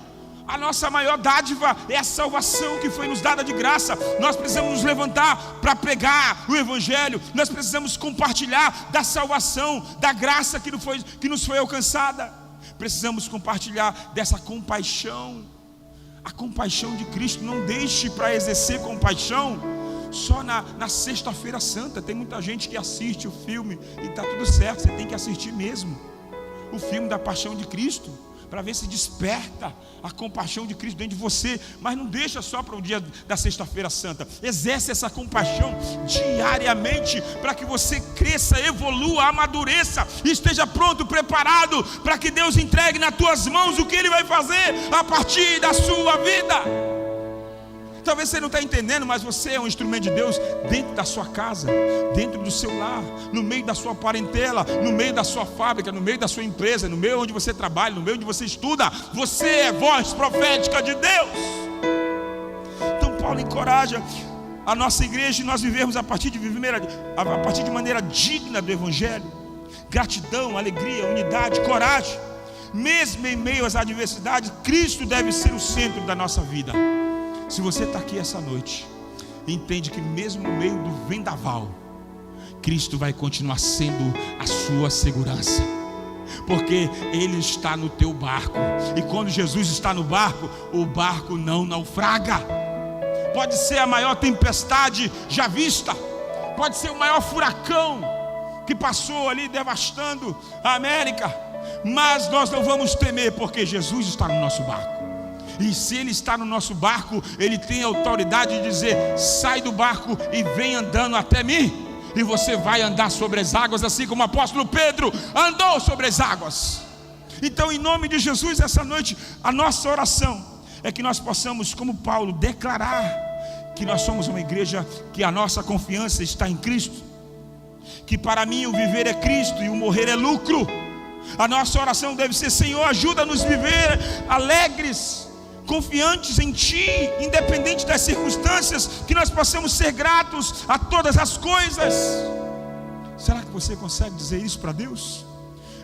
A nossa maior dádiva é a salvação que foi nos dada de graça. Nós precisamos nos levantar para pregar o Evangelho. Nós precisamos compartilhar da salvação, da graça que nos foi alcançada. Precisamos compartilhar dessa compaixão, a compaixão de Cristo. Não deixe para exercer compaixão só na sexta-feira santa. Tem muita gente que assiste o filme e está tudo certo. Você tem que assistir mesmo o filme da paixão de Cristo, para ver se desperta a compaixão de Cristo dentro de você. Mas não deixa só para o dia da sexta-feira santa. Exerce essa compaixão diariamente, para que você cresça, evolua, amadureça e esteja pronto, preparado para que Deus entregue nas tuas mãos o que Ele vai fazer a partir da sua vida. Talvez você não está entendendo, mas você é um instrumento de Deus dentro da sua casa, dentro do seu lar, no meio da sua parentela, no meio da sua fábrica, no meio da sua empresa, no meio onde você trabalha, no meio onde você estuda. Você é voz profética de Deus. Então Paulo encoraja a nossa igreja e nós vivemos a partir de maneira digna do Evangelho. Gratidão, alegria, unidade, coragem. Mesmo em meio às adversidades, Cristo deve ser o centro da nossa vida. Se você está aqui essa noite, entende que mesmo no meio do vendaval, Cristo vai continuar sendo a sua segurança, porque Ele está no teu barco. E quando Jesus está no barco, o barco não naufraga. Pode ser a maior tempestade já vista, pode ser o maior furacão que passou ali devastando a América, mas nós não vamos temer, porque Jesus está no nosso barco. E se Ele está no nosso barco, Ele tem a autoridade de dizer: sai do barco e vem andando até mim. E você vai andar sobre as águas, assim como o apóstolo Pedro andou sobre as águas. Então, em nome de Jesus, essa noite, a nossa oração é que nós possamos, como Paulo, declarar que nós somos uma igreja, que a nossa confiança está em Cristo, que para mim o viver é Cristo e o morrer é lucro. A nossa oração deve ser: Senhor, ajuda-nos a viver alegres, confiantes em Ti, independente das circunstâncias, que nós possamos ser gratos a todas as coisas. Será que você consegue dizer isso para Deus?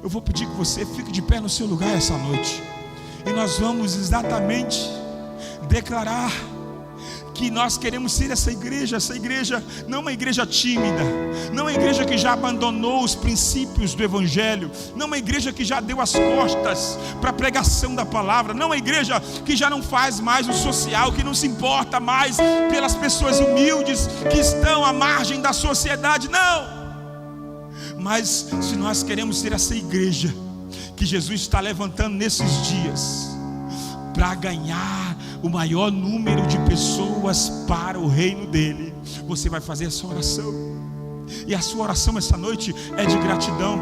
Eu vou pedir que você fique de pé no seu lugar essa noite, e nós vamos exatamente declarar que nós queremos ser essa igreja não uma igreja tímida, não uma igreja que já abandonou os princípios do Evangelho, não uma igreja que já deu as costas para a pregação da palavra, não uma igreja que já não faz mais o social, que não se importa mais pelas pessoas humildes que estão à margem da sociedade, não. Mas se nós queremos ser essa igreja que Jesus está levantando nesses dias para ganhar o maior número de pessoas para o reino dele, você vai fazer essa oração. E a sua oração essa noite é de gratidão,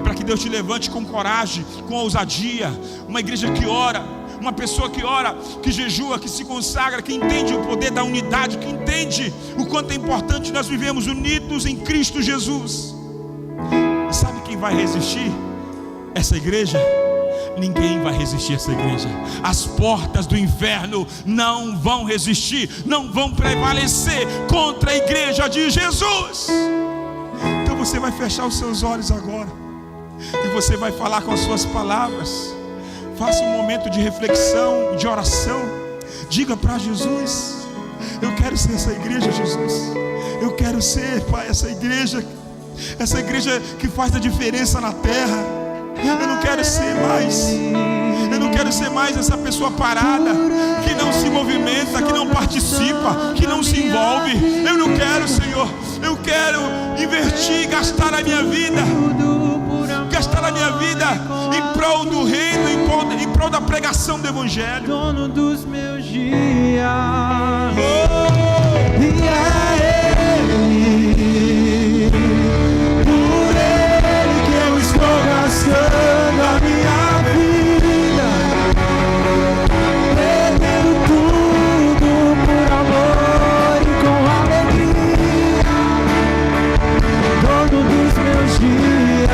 para que Deus te levante com coragem, com ousadia. Uma igreja que ora, uma pessoa que ora, que jejua, que se consagra, que entende o poder da unidade, que entende o quanto é importante nós vivemos unidos em Cristo Jesus. E sabe quem vai resistir essa igreja? Ninguém vai resistir a essa igreja. As portas do inferno não vão resistir, não vão prevalecer contra a igreja de Jesus. Então você vai fechar os seus olhos agora, e você vai falar com as suas palavras. Faça um momento de reflexão, de oração. Diga para Jesus: eu quero ser essa igreja, Jesus. Eu quero ser, Pai, essa igreja que faz a diferença na terra. Eu não quero ser mais essa pessoa parada, que não se movimenta, que não participa, que não se envolve. Eu não quero, Senhor. Eu quero invertir, gastar a minha vida em prol do reino, em prol da pregação do Evangelho. Dono dos meus dias, e a Ele, por Ele que eu estou gastando a minha vida, perdendo tudo por amor e com alegria. Dono dos meus dias,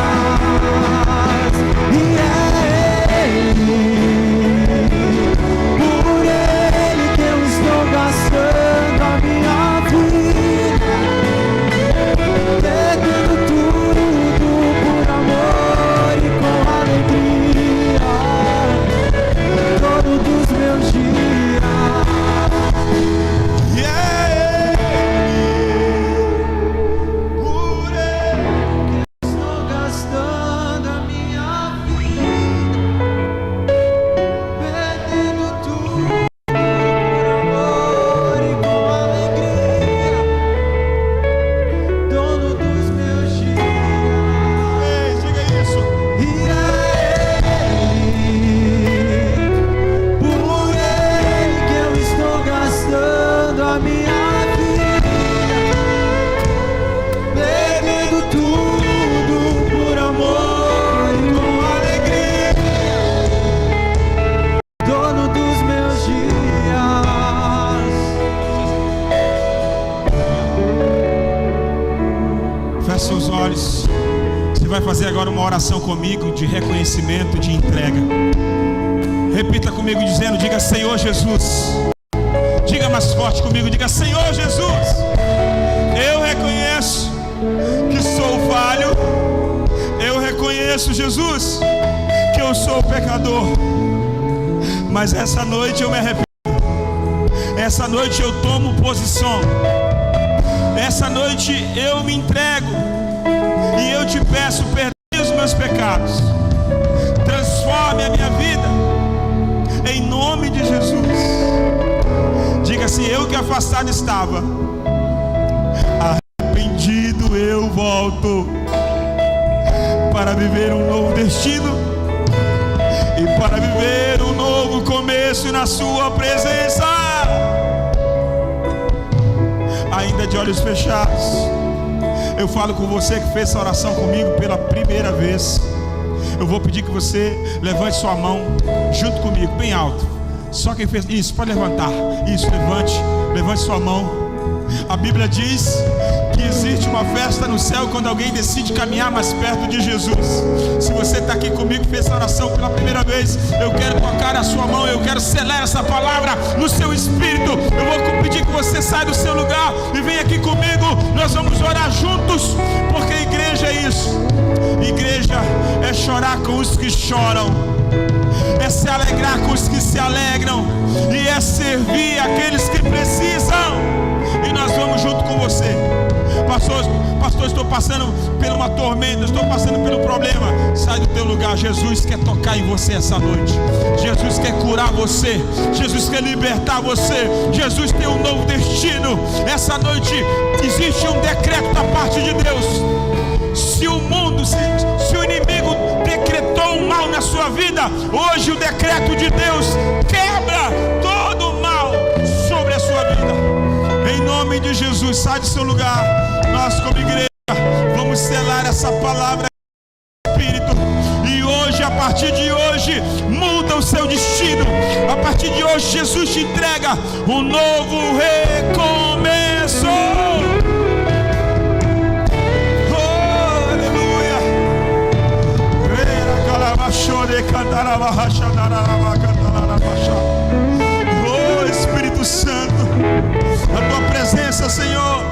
e é Ele, por Ele que eu estou gastando vai fazer agora uma oração comigo de reconhecimento, de entrega. Repita comigo dizendo, diga: Senhor Jesus. Diga mais forte comigo, diga: Senhor Jesus, eu reconheço que sou falho. Eu reconheço, Jesus, que eu sou pecador. Mas essa noite eu me arrependo. Essa noite eu tomo posição. Essa noite eu me entrego. E eu te peço, perdoe os meus pecados. Transforme a minha vida. Em nome de Jesus. Diga assim: eu que afastado estava, arrependido eu volto para viver um novo destino e para viver um novo começo na sua presença. Ainda de olhos fechados, eu falo com você que fez essa oração comigo pela primeira vez. Eu vou pedir que você levante sua mão junto comigo, bem alto. Só quem fez isso, pode levantar. Isso, levante sua mão. A Bíblia diz que existe uma festa no céu quando alguém decide caminhar mais perto de Jesus. Se você está aqui comigo, fez essa oração pela primeira vez, eu quero tocar a sua mão, eu quero selar essa palavra no seu espírito. Eu vou pedir que você saia do seu lugar e venha aqui comigo. Nós vamos orar juntos, porque igreja é isso. Igreja é chorar com os que choram, é se alegrar com os que se alegram, e é servir aqueles que precisam. E nós vamos junto com você. Pastor, estou passando por uma tormenta, estou passando pelo problema. Sai do teu lugar. Jesus quer tocar em você essa noite. Jesus quer curar você. Jesus quer libertar você. Jesus tem um novo destino. Essa noite existe um decreto da parte de Deus. Se o mundo, se o inimigo decretou um mal na sua vida, hoje o decreto de Deus quebra todo o mal sobre a sua vida. Em nome de Jesus, sai do seu lugar. Nós como igreja vamos selar essa palavra no Espírito. E hoje, a partir de hoje, muda o seu destino. A partir de hoje, Jesus te entrega um novo recomeço. Oh, aleluia. Oh, Espírito Santo, a tua presença, Senhor,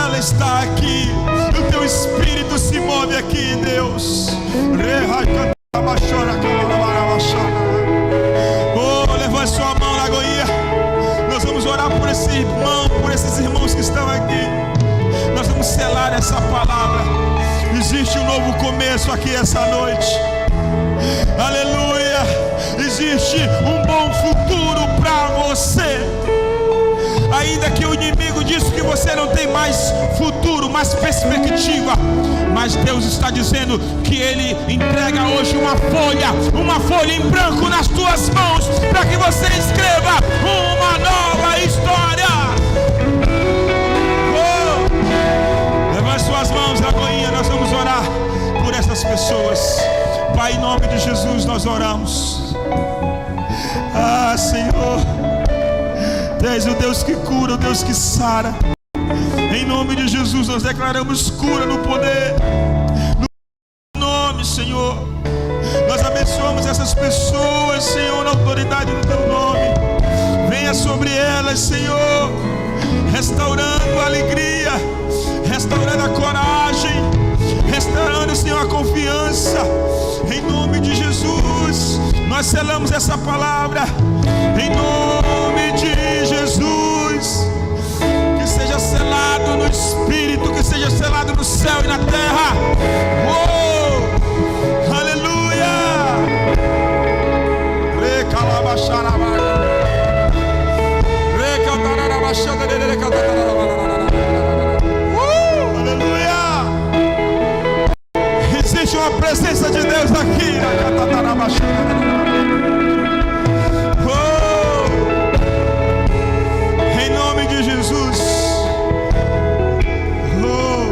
ela está aqui. O teu Espírito se move aqui, Deus. Oh, levante sua mão, Lagoinha. Nós vamos orar por esse irmão, por esses irmãos que estão aqui. Nós vamos selar essa palavra. Existe um novo começo aqui essa noite. Aleluia. Existe um bom futuro para você. Ainda que o inimigo disse que você não tem mais futuro, mais perspectiva, mas Deus está dizendo que Ele entrega hoje uma folha em branco nas tuas mãos, para que você escreva uma nova história. Oh! Levante suas mãos, Lagoinha, nós vamos orar por essas pessoas. Pai, em nome de Jesus nós oramos. Ah, Senhor, Tu és o Deus que cura, o Deus que sara. Em nome de Jesus nós declaramos cura no poder, no nome, Senhor. Nós abençoamos essas pessoas, Senhor, na autoridade do Teu nome. Venha sobre elas, Senhor, restaurando a alegria, restaurando a coragem, restaurando, Senhor, a confiança. Em nome de Jesus nós selamos essa palavra. Em nome de Jesus, que seja selado no Espírito, que seja selado no céu e na terra. Oh, aleluia. Aleluia. Existe uma presença de Deus aqui. Em nome de Jesus.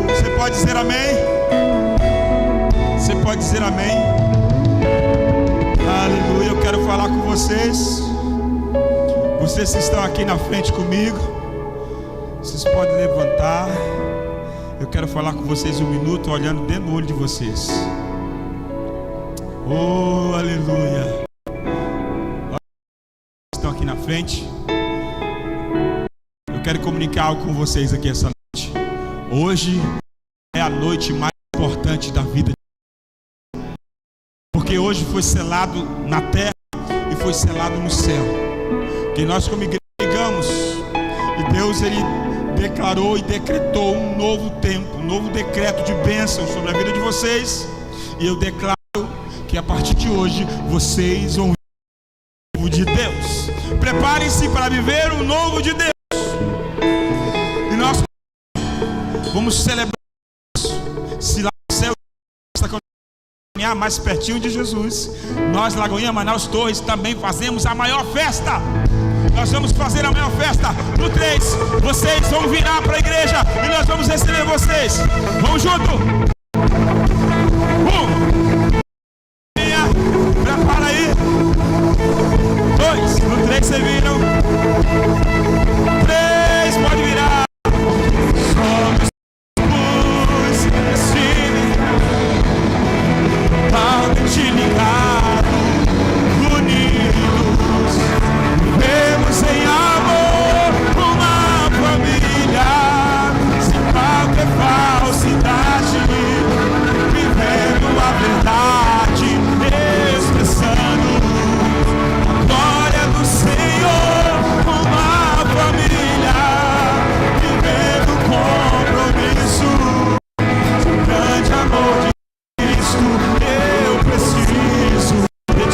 Você pode dizer amém? Você pode dizer amém? Aleluia. Eu quero falar com vocês. Vocês que estão aqui na frente comigo, vocês podem levantar. Eu quero falar com vocês um minuto, olhando dentro do olho de vocês. Oh, aleluia. Estão aqui na frente. Eu quero comunicar algo com vocês aqui essa noite. Hoje é a noite mais importante da vida. Porque hoje foi selado na terra e foi selado no céu. Que nós como igreja ligamos. E Deus, Ele declarou e decretou um novo tempo, um novo decreto de bênção sobre a vida de vocês. E eu declaro que a partir de hoje vocês vão viver o novo de Deus. Preparem-se para viver o novo de Deus. E nós vamos celebrar isso. Se lá no céu está caminhar mais pertinho de Jesus, nós, Lagoinha, Manaus, Torres, também fazemos a maior festa. Nós vamos fazer a maior festa. No 3, vocês vão virar para a igreja e nós vamos receber vocês. Vamos junto. 1. Prepara aí. 2. No 3 vocês viram. 3, pode virar. Somos totalmente ligados, unidos. Vivemos em amor, uma família, sem qualquer falsidade, vivendo a verdade, expressando a glória do Senhor. Uma família, vivendo compromisso, um grande amor de Cristo. Eu preciso de ti.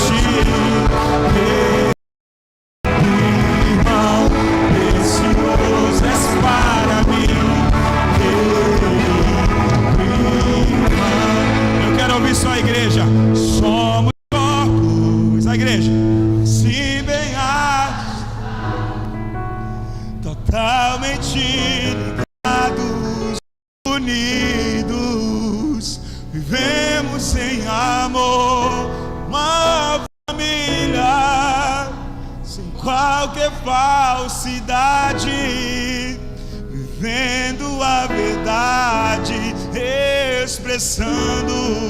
Só a igreja, somos corpos, a igreja, se bem totalmente ligados, unidos, vivemos em amor, uma família, sem qualquer falsidade, vivendo a verdade, expressando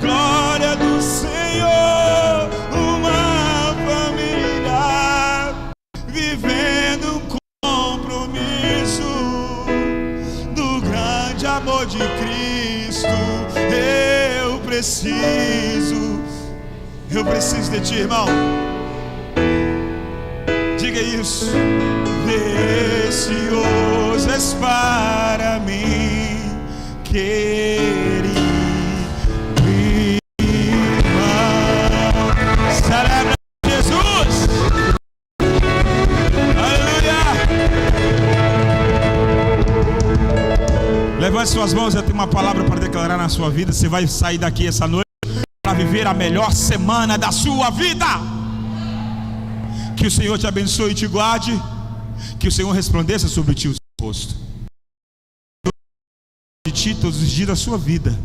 glória do Senhor. Uma família, vivendo um compromisso do grande amor de Cristo. Eu preciso de ti, irmão. Diga isso. Precioso és para mim, querido. Celebra Jesus. Aleluia. Levante suas mãos. Eu tenho uma palavra para declarar na sua vida. Você vai sair daqui essa noite para viver a melhor semana da sua vida. Que o Senhor te abençoe e te guarde. Que o Senhor resplandeça sobre ti o seu rosto de ti todos os dias da sua vida.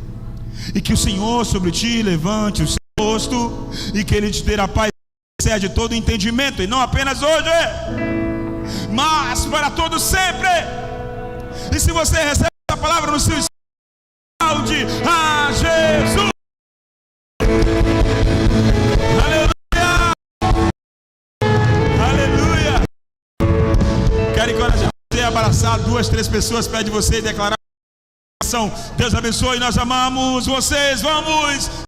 E que o Senhor sobre ti levante o seu rosto, e que Ele te dê a paz que excede todo entendimento, e não apenas hoje, mas para todo sempre. E se você recebe essa palavra no seu aplaude a Jesus. Aleluia. Aleluia. Quero encorajar você a abraçar 2, 3 pessoas perto de você e declarar: Deus abençoe, nós amamos vocês. Vamos.